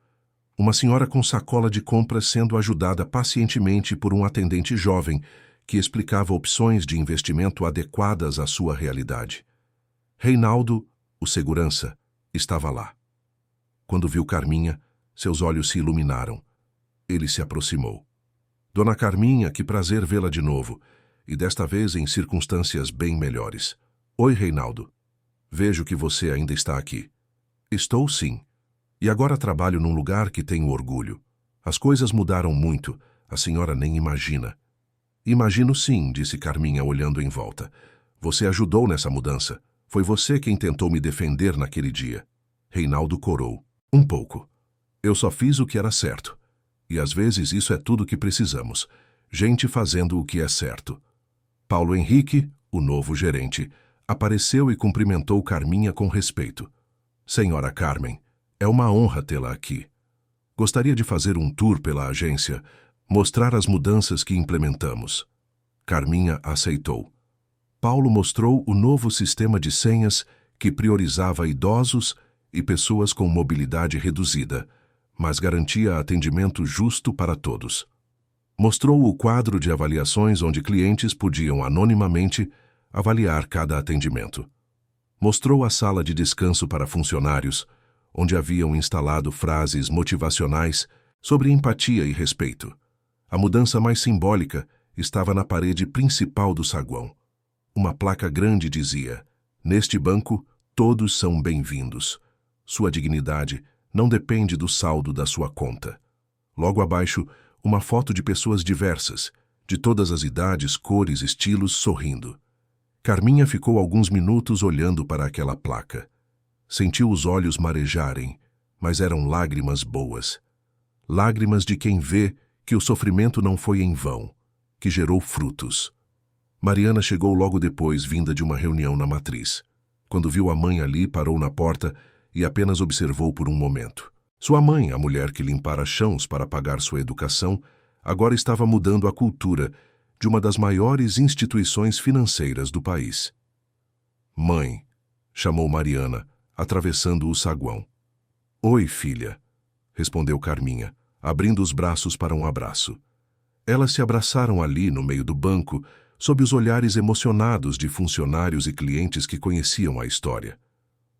Uma senhora com sacola de compras sendo ajudada pacientemente por um atendente jovem que explicava opções de investimento adequadas à sua realidade. Reinaldo, o segurança, estava lá. Quando viu Carminha, seus olhos se iluminaram. Ele se aproximou. "Dona Carminha, que prazer vê-la de novo, e desta vez em circunstâncias bem melhores." "Oi, Reinaldo. Vejo que você ainda está aqui." "Estou, sim. E agora trabalho num lugar que tenho orgulho. As coisas mudaram muito, a senhora nem imagina." "Imagino sim", disse Carminha olhando em volta. "Você ajudou nessa mudança. Foi você quem tentou me defender naquele dia." Reinaldo corou. "Um pouco. Eu só fiz o que era certo. E às vezes isso é tudo que precisamos. Gente fazendo o que é certo." Paulo Henrique, o novo gerente, apareceu e cumprimentou Carminha com respeito. "Senhora Carmen, é uma honra tê-la aqui. Gostaria de fazer um tour pela agência, mostrar as mudanças que implementamos." Carminha aceitou. Paulo mostrou o novo sistema de senhas que priorizava idosos e pessoas com mobilidade reduzida, mas garantia atendimento justo para todos. Mostrou o quadro de avaliações onde clientes podiam anonimamente avaliar cada atendimento. Mostrou a sala de descanso para funcionários, onde haviam instalado frases motivacionais sobre empatia e respeito. A mudança mais simbólica estava na parede principal do saguão. Uma placa grande dizia: "Neste banco, todos são bem-vindos. Sua dignidade não depende do saldo da sua conta." Logo abaixo, uma foto de pessoas diversas, de todas as idades, cores, estilos, sorrindo. Carminha ficou alguns minutos olhando para aquela placa. Sentiu os olhos marejarem, mas eram lágrimas boas. Lágrimas de quem vê que o sofrimento não foi em vão, que gerou frutos. Mariana chegou logo depois, vinda de uma reunião na matriz. Quando viu a mãe ali, parou na porta e apenas observou por um momento. Sua mãe, a mulher que limpara chãos para pagar sua educação, agora estava mudando a cultura de uma das maiores instituições financeiras do país. Mãe, chamou Mariana, atravessando o saguão. Oi, filha, respondeu Carminha, abrindo os braços para um abraço. Elas se abraçaram ali no meio do banco, sob os olhares emocionados de funcionários e clientes que conheciam a história.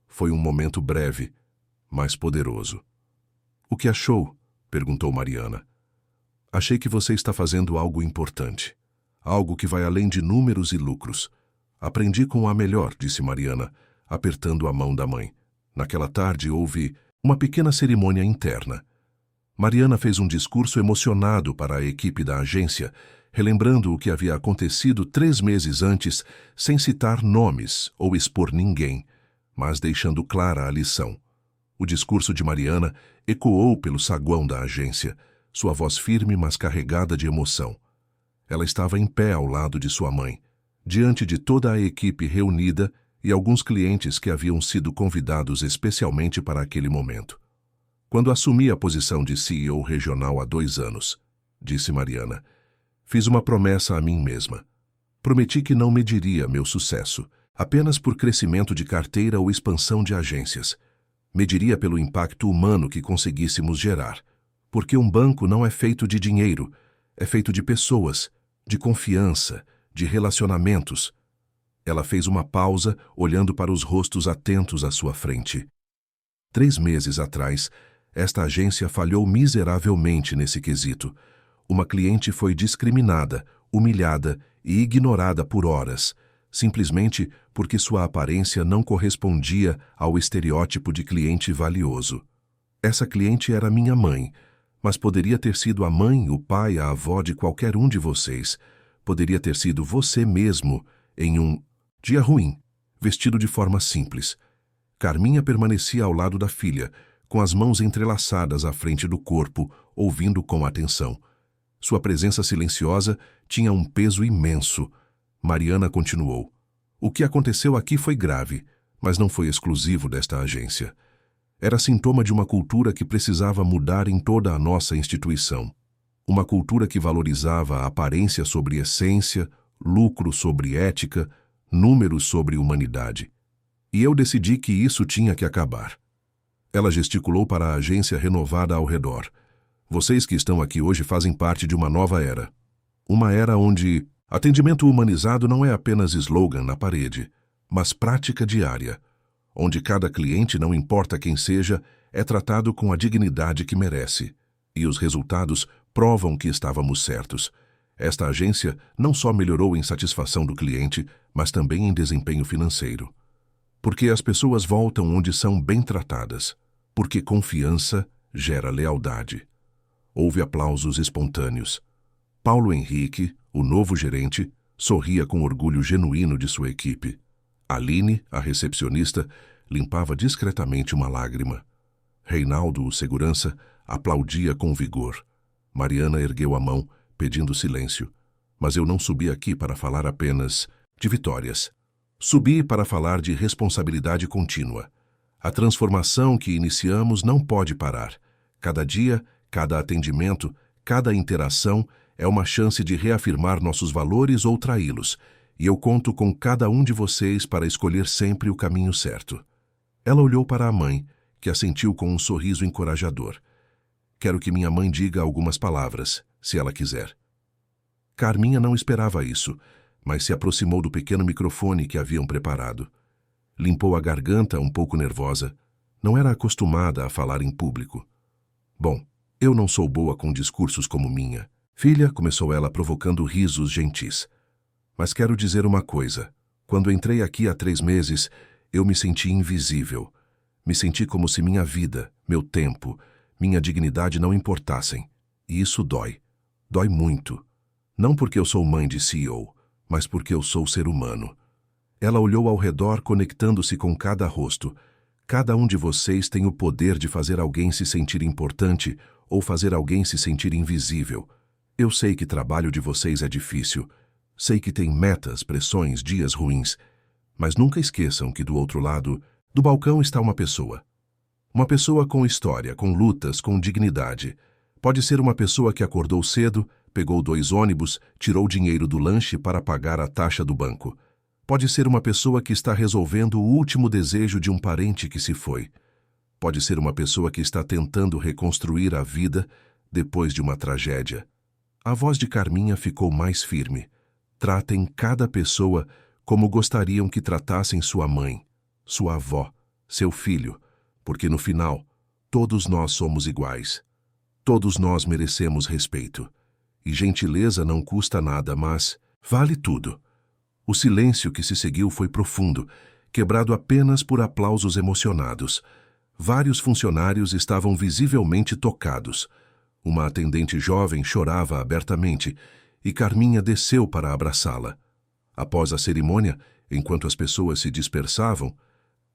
Foi um momento breve, mas poderoso. O que achou? Perguntou Mariana. Achei que você está fazendo algo importante. Algo que vai além de números e lucros. Aprendi com a melhor, disse Mariana, apertando a mão da mãe. Naquela tarde houve uma pequena cerimônia interna. Mariana fez um discurso emocionado para a equipe da agência, relembrando o que havia acontecido 3 meses antes, sem citar nomes ou expor ninguém, mas deixando clara a lição. O discurso de Mariana ecoou pelo saguão da agência, sua voz firme, mas carregada de emoção. Ela estava em pé ao lado de sua mãe, diante de toda a equipe reunida e alguns clientes que haviam sido convidados especialmente para aquele momento. Quando assumi a posição de CEO regional há 2 anos, disse Mariana, fiz uma promessa a mim mesma. Prometi que não mediria meu sucesso apenas por crescimento de carteira ou expansão de agências. Mediria pelo impacto humano que conseguíssemos gerar, porque um banco não é feito de dinheiro, é feito de pessoas, de confiança, de relacionamentos. Ela fez uma pausa, olhando para os rostos atentos à sua frente. 3 meses atrás, esta agência falhou miseravelmente nesse quesito. Uma cliente foi discriminada, humilhada e ignorada por horas, simplesmente porque sua aparência não correspondia ao estereótipo de cliente valioso. Essa cliente era minha mãe, mas poderia ter sido a mãe, o pai, a avó de qualquer um de vocês. Poderia ter sido você mesmo em um dia ruim, vestido de forma simples. Carminha permanecia ao lado da filha, com as mãos entrelaçadas à frente do corpo, ouvindo com atenção. Sua presença silenciosa tinha um peso imenso. Mariana continuou. O que aconteceu aqui foi grave, mas não foi exclusivo desta agência. Era sintoma de uma cultura que precisava mudar em toda a nossa instituição. Uma cultura que valorizava a aparência sobre essência, lucro sobre ética, números sobre humanidade. E eu decidi que isso tinha que acabar. Ela gesticulou para a agência renovada ao redor. Vocês que estão aqui hoje fazem parte de uma nova era. Uma era onde atendimento humanizado não é apenas slogan na parede, mas prática diária. Onde cada cliente, não importa quem seja, é tratado com a dignidade que merece. E os resultados provam que estávamos certos. Esta agência não só melhorou em satisfação do cliente, mas também em desempenho financeiro. Porque as pessoas voltam onde são bem tratadas. Porque confiança gera lealdade. Houve aplausos espontâneos. Paulo Henrique, o novo gerente, sorria com orgulho genuíno de sua equipe. Aline, a recepcionista, limpava discretamente uma lágrima. Reinaldo, o segurança, aplaudia com vigor. Mariana ergueu a mão, pedindo silêncio. Mas eu não subi aqui para falar apenas de vitórias. Subi para falar de responsabilidade contínua. A transformação que iniciamos não pode parar. Cada dia, cada atendimento, cada interação é uma chance de reafirmar nossos valores ou traí-los, e eu conto com cada um de vocês para escolher sempre o caminho certo. Ela olhou para a mãe, que assentiu com um sorriso encorajador. Quero que minha mãe diga algumas palavras, se ela quiser. Carminha não esperava isso, mas se aproximou do pequeno microfone que haviam preparado. Limpou a garganta, um pouco nervosa. Não era acostumada a falar em público. Bom, eu não sou boa com discursos como minha. Filha, começou ela provocando risos gentis. Mas quero dizer uma coisa. Quando entrei aqui há 3 meses, eu me senti invisível. Me senti como se minha vida, meu tempo, minha dignidade não importassem. E isso dói. Dói muito. Não porque eu sou mãe de CEO, mas porque eu sou ser humano. Ela olhou ao redor, conectando-se com cada rosto. Cada um de vocês tem o poder de fazer alguém se sentir importante ou fazer alguém se sentir invisível. Eu sei que o trabalho de vocês é difícil. Sei que tem metas, pressões, dias ruins. Mas nunca esqueçam que do outro lado do balcão está uma pessoa. Uma pessoa com história, com lutas, com dignidade. Pode ser uma pessoa que acordou cedo, pegou 2 ônibus, tirou dinheiro do lanche para pagar a taxa do banco. Pode ser uma pessoa que está resolvendo o último desejo de um parente que se foi. Pode ser uma pessoa que está tentando reconstruir a vida depois de uma tragédia. A voz de Carminha ficou mais firme. Tratem cada pessoa como gostariam que tratassem sua mãe, sua avó, seu filho, porque no final, todos nós somos iguais. Todos nós merecemos respeito. E gentileza não custa nada, mas vale tudo. O silêncio que se seguiu foi profundo, quebrado apenas por aplausos emocionados. Vários funcionários estavam visivelmente tocados. Uma atendente jovem chorava abertamente e Carminha desceu para abraçá-la. Após a cerimônia, enquanto as pessoas se dispersavam,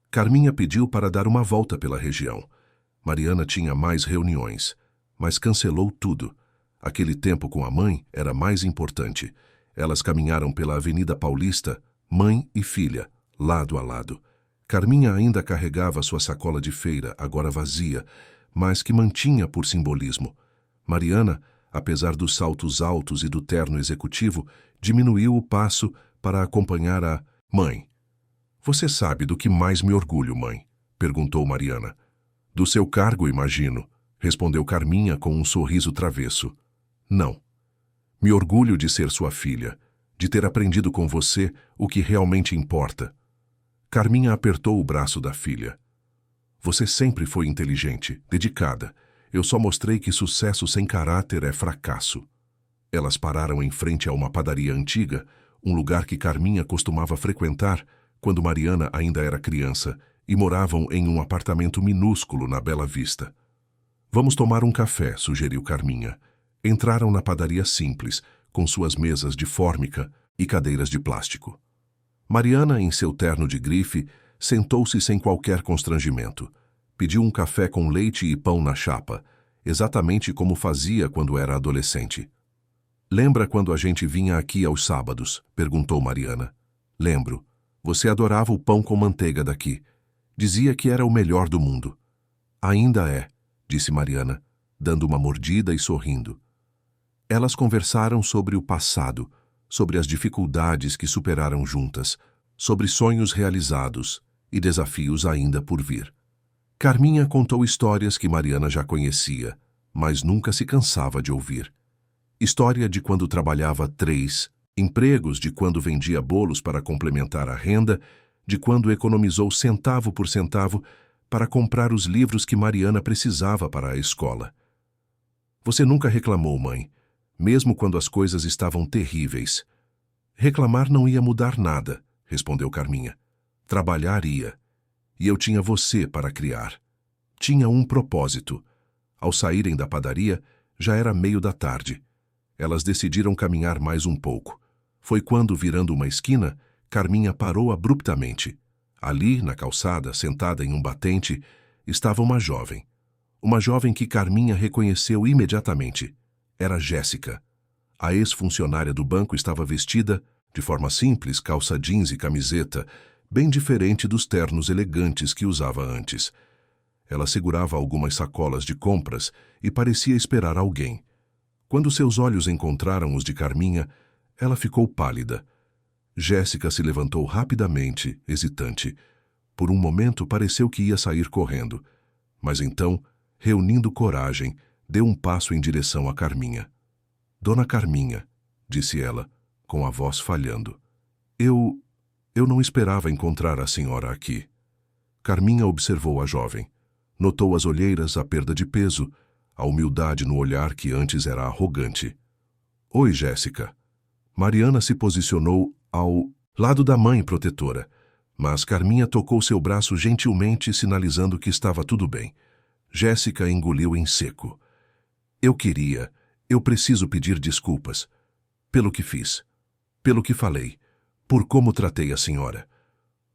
Carminha pediu para dar uma volta pela região. Mariana tinha mais reuniões, mas cancelou tudo. Aquele tempo com a mãe era mais importante. Elas caminharam pela Avenida Paulista, mãe e filha, lado a lado. Carminha ainda carregava sua sacola de feira, agora vazia, mas que mantinha por simbolismo. Mariana, apesar dos saltos altos e do terno executivo, diminuiu o passo para acompanhar a mãe. Você sabe do que mais me orgulho, mãe? Perguntou Mariana. Do seu cargo, imagino, respondeu Carminha com um sorriso travesso. Não. Me orgulho de ser sua filha, de ter aprendido com você o que realmente importa. Carminha apertou o braço da filha. Você sempre foi inteligente, dedicada. Eu só mostrei que sucesso sem caráter é fracasso. Elas pararam em frente a uma padaria antiga, um lugar que Carminha costumava frequentar quando Mariana ainda era criança, e moravam em um apartamento minúsculo na Bela Vista. Vamos tomar um café, sugeriu Carminha. Entraram na padaria simples, com suas mesas de fórmica e cadeiras de plástico. Mariana, em seu terno de grife, sentou-se sem qualquer constrangimento. Pediu um café com leite e pão na chapa, exatamente como fazia quando era adolescente. Lembra quando a gente vinha aqui aos sábados? Perguntou Mariana. Lembro. Você adorava o pão com manteiga daqui. Dizia que era o melhor do mundo. Ainda é, disse Mariana, dando uma mordida e sorrindo. Elas conversaram sobre o passado, sobre as dificuldades que superaram juntas, sobre sonhos realizados e desafios ainda por vir. Carminha contou histórias que Mariana já conhecia, mas nunca se cansava de ouvir. História de quando trabalhava 3 empregos, de quando vendia bolos para complementar a renda, de quando economizou centavo por centavo para comprar os livros que Mariana precisava para a escola. Você nunca reclamou, mãe, mesmo quando as coisas estavam terríveis. Reclamar não ia mudar nada, respondeu Carminha. Trabalhar ia. E eu tinha você para criar. Tinha um propósito. Ao saírem da padaria, já era meio da tarde. Elas decidiram caminhar mais um pouco. Foi quando, virando uma esquina, Carminha parou abruptamente. Ali, na calçada, sentada em um batente, estava uma jovem. Uma jovem que Carminha reconheceu imediatamente. Era Jéssica. A ex-funcionária do banco estava vestida, de forma simples, calça jeans e camiseta, bem diferente dos ternos elegantes que usava antes. Ela segurava algumas sacolas de compras e parecia esperar alguém. Quando seus olhos encontraram os de Carminha, ela ficou pálida. Jéssica se levantou rapidamente, hesitante. Por um momento pareceu que ia sair correndo, mas então, reunindo coragem, deu um passo em direção a Carminha. Dona Carminha, disse ela, com a voz falhando. Eu não esperava encontrar a senhora aqui. Carminha observou a jovem. Notou as olheiras, a perda de peso, a humildade no olhar que antes era arrogante. Oi, Jéssica. Mariana se posicionou ao lado da mãe protetora, mas Carminha tocou seu braço gentilmente, sinalizando que estava tudo bem. Jéssica engoliu em seco. Eu preciso pedir desculpas. Pelo que fiz. Pelo que falei. Por como tratei a senhora.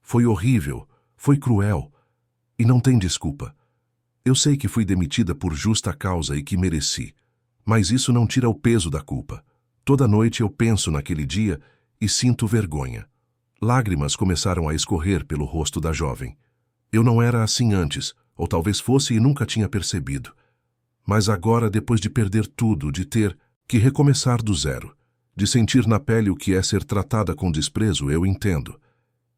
Foi horrível. Foi cruel. E não tem desculpa. Eu sei que fui demitida por justa causa e que mereci. Mas isso não tira o peso da culpa. Toda noite eu penso naquele dia e sinto vergonha. Lágrimas começaram a escorrer pelo rosto da jovem. Eu não era assim antes, ou talvez fosse e nunca tinha percebido. Mas agora, depois de perder tudo, de ter que recomeçar do zero, de sentir na pele o que é ser tratada com desprezo, eu entendo.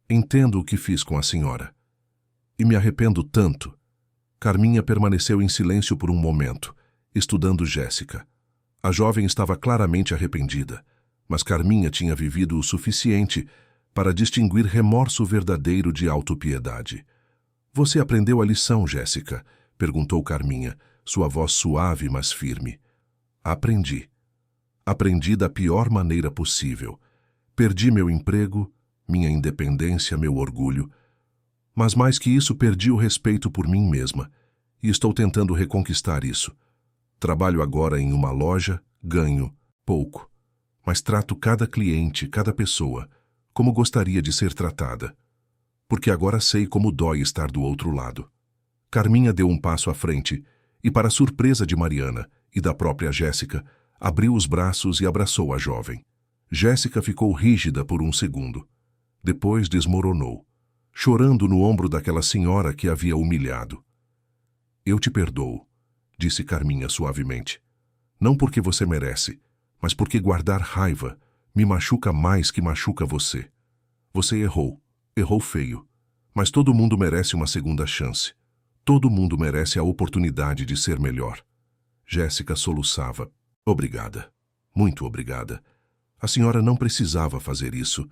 Entendo o que fiz com a senhora. E me arrependo tanto. Carminha permaneceu em silêncio por um momento, estudando Jéssica. A jovem estava claramente arrependida, mas Carminha tinha vivido o suficiente para distinguir remorso verdadeiro de autopiedade. Você aprendeu a lição, Jéssica? Perguntou Carminha, sua voz suave, mas firme. Aprendi. Aprendi da pior maneira possível. Perdi meu emprego, minha independência, meu orgulho. Mas mais que isso, perdi o respeito por mim mesma. E estou tentando reconquistar isso. Trabalho agora em uma loja, ganho pouco. Mas trato cada cliente, cada pessoa, como gostaria de ser tratada. Porque agora sei como dói estar do outro lado. Carminha deu um passo à frente e, para surpresa de Mariana e da própria Jéssica, abriu os braços e abraçou a jovem. Jéssica ficou rígida por um segundo. Depois desmoronou, chorando no ombro daquela senhora que havia humilhado. Eu te perdoo, disse Carminha suavemente. Não porque você merece, mas porque guardar raiva me machuca mais que machuca você. Você errou, errou feio, mas todo mundo merece uma segunda chance. Todo mundo merece a oportunidade de ser melhor. Jéssica soluçava. Obrigada. Muito obrigada. A senhora não precisava fazer isso.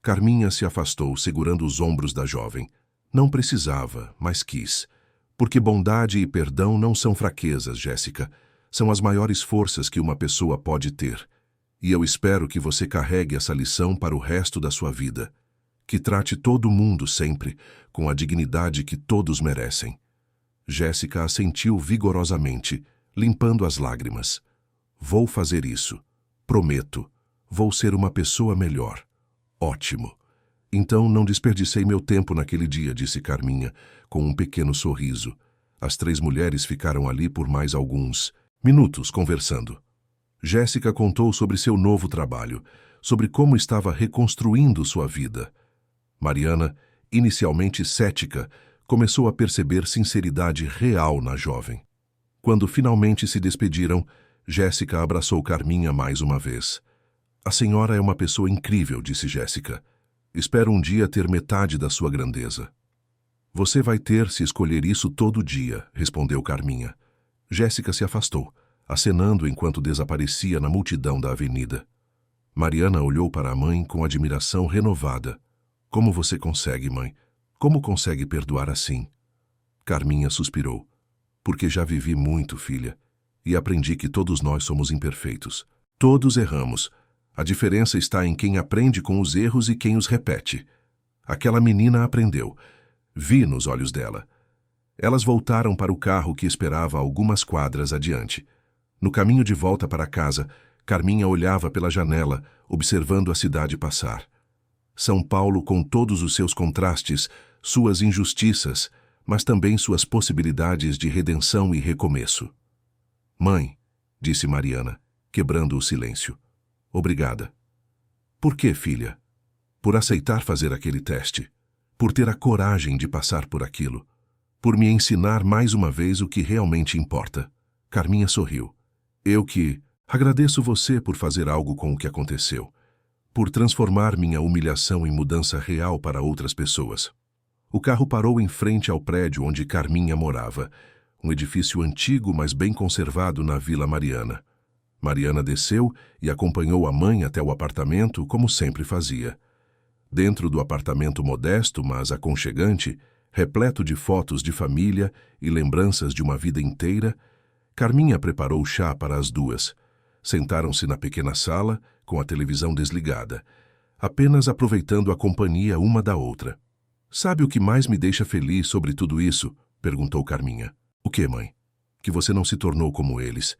Carminha se afastou, segurando os ombros da jovem. Não precisava, mas quis. Porque bondade e perdão não são fraquezas, Jéssica. São as maiores forças que uma pessoa pode ter. E eu espero que você carregue essa lição para o resto da sua vida. Que trate todo mundo sempre com a dignidade que todos merecem. Jéssica assentiu vigorosamente, limpando as lágrimas. Vou fazer isso. Prometo. Vou ser uma pessoa melhor. Ótimo. Então não desperdicei meu tempo naquele dia, disse Carminha, com um pequeno sorriso. As três mulheres ficaram ali por mais alguns minutos conversando. Jéssica contou sobre seu novo trabalho, sobre como estava reconstruindo sua vida. Mariana, inicialmente cética, começou a perceber sinceridade real na jovem. Quando finalmente se despediram, Jéssica abraçou Carminha mais uma vez. A senhora é uma pessoa incrível, disse Jéssica. Espero um dia ter metade da sua grandeza. Você vai ter se escolher isso todo dia, respondeu Carminha. Jéssica se afastou, acenando enquanto desaparecia na multidão da avenida. Mariana olhou para a mãe com admiração renovada. Como você consegue, mãe? Como consegue perdoar assim? Carminha suspirou. Porque já vivi muito, filha, e aprendi que todos nós somos imperfeitos. Todos erramos. A diferença está em quem aprende com os erros e quem os repete. Aquela menina aprendeu. Vi nos olhos dela. Elas voltaram para o carro que esperava algumas quadras adiante. No caminho de volta para casa, Carminha olhava pela janela, observando a cidade passar. São Paulo com todos os seus contrastes, suas injustiças, mas também suas possibilidades de redenção e recomeço. Mãe, disse Mariana, quebrando o silêncio. Obrigada. Por que, filha? Por aceitar fazer aquele teste. Por ter a coragem de passar por aquilo. Por me ensinar mais uma vez o que realmente importa. Carminha sorriu. Eu que agradeço você por fazer algo com o que aconteceu. Por transformar minha humilhação em mudança real para outras pessoas. O carro parou em frente ao prédio onde Carminha morava, um edifício antigo, mas bem conservado na Vila Mariana. Mariana desceu e acompanhou a mãe até o apartamento, como sempre fazia. Dentro do apartamento modesto, mas aconchegante, repleto de fotos de família e lembranças de uma vida inteira, Carminha preparou chá para as duas. Sentaram-se na pequena sala, com a televisão desligada, apenas aproveitando a companhia uma da outra. Sabe o que mais me deixa feliz sobre tudo isso? Perguntou Carminha. O que, mãe? Que você não se tornou como eles.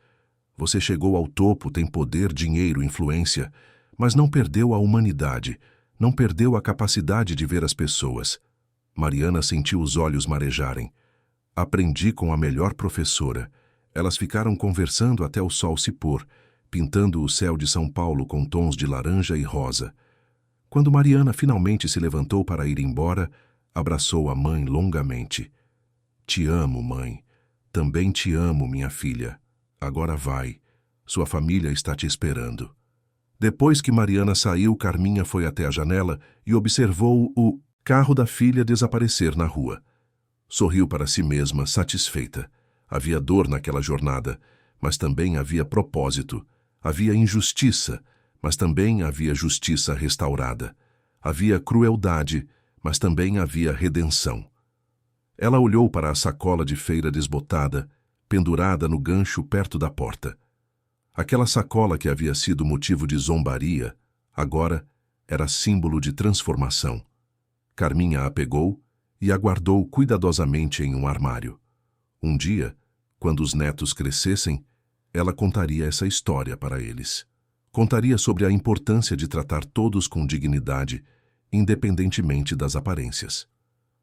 Você chegou ao topo, tem poder, dinheiro, influência, mas não perdeu a humanidade, não perdeu a capacidade de ver as pessoas. Mariana sentiu os olhos marejarem. Aprendi com a melhor professora. Elas ficaram conversando até o sol se pôr, pintando o céu de São Paulo com tons de laranja e rosa. Quando Mariana finalmente se levantou para ir embora, abraçou a mãe longamente. Te amo, mãe. Também te amo, minha filha. Agora vai. Sua família está te esperando. Depois que Mariana saiu, Carminha foi até a janela e observou o carro da filha desaparecer na rua. Sorriu para si mesma, satisfeita. Havia dor naquela jornada, mas também havia propósito. Havia injustiça, mas também havia justiça restaurada. Havia crueldade, mas também havia redenção. Ela olhou para a sacola de feira desbotada, pendurada no gancho perto da porta. Aquela sacola que havia sido motivo de zombaria, agora era símbolo de transformação. Carminha a pegou e a guardou cuidadosamente em um armário. Um dia, quando os netos crescessem, ela contaria essa história para eles. Contaria sobre a importância de tratar todos com dignidade, independentemente das aparências.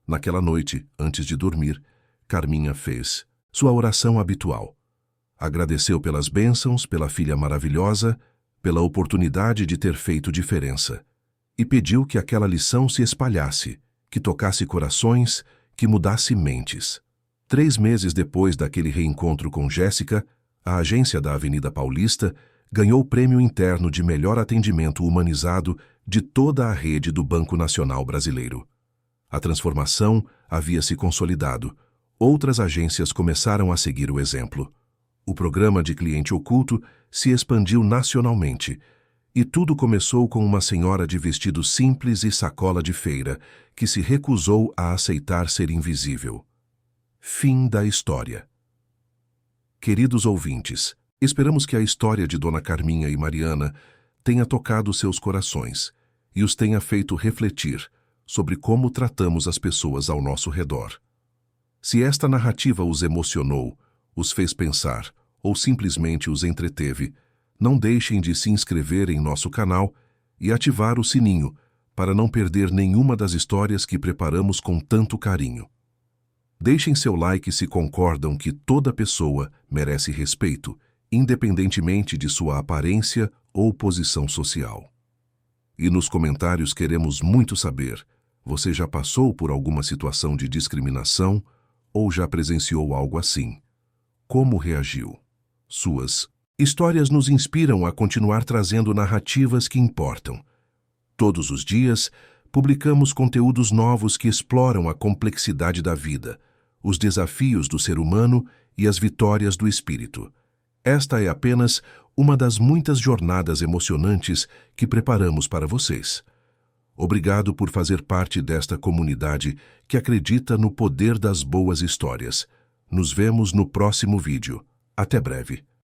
Naquela noite, antes de dormir, Carminha fez sua oração habitual. Agradeceu pelas bênçãos, pela filha maravilhosa, pela oportunidade de ter feito diferença. E pediu que aquela lição se espalhasse, que tocasse corações, que mudasse mentes. 3 meses depois daquele reencontro com Jéssica, a agência da Avenida Paulista ganhou o prêmio interno de melhor atendimento humanizado de toda a rede do Banco Nacional Brasileiro. A transformação havia se consolidado. Outras agências começaram a seguir o exemplo. O programa de cliente oculto se expandiu nacionalmente. E tudo começou com uma senhora de vestido simples e sacola de feira, que se recusou a aceitar ser invisível. Fim da história. Queridos ouvintes, esperamos que a história de Dona Carminha e Mariana tenha tocado seus corações e os tenha feito refletir sobre como tratamos as pessoas ao nosso redor. Se esta narrativa os emocionou, os fez pensar ou simplesmente os entreteve, não deixem de se inscrever em nosso canal e ativar o sininho para não perder nenhuma das histórias que preparamos com tanto carinho. Deixem seu like se concordam que toda pessoa merece respeito, independentemente de sua aparência ou posição social. E nos comentários queremos muito saber, você já passou por alguma situação de discriminação ou já presenciou algo assim? Como reagiu? Suas histórias nos inspiram a continuar trazendo narrativas que importam. Todos os dias, publicamos conteúdos novos que exploram a complexidade da vida, os desafios do ser humano e as vitórias do espírito. Esta é apenas uma das muitas jornadas emocionantes que preparamos para vocês. Obrigado por fazer parte desta comunidade que acredita no poder das boas histórias. Nos vemos no próximo vídeo. Até breve.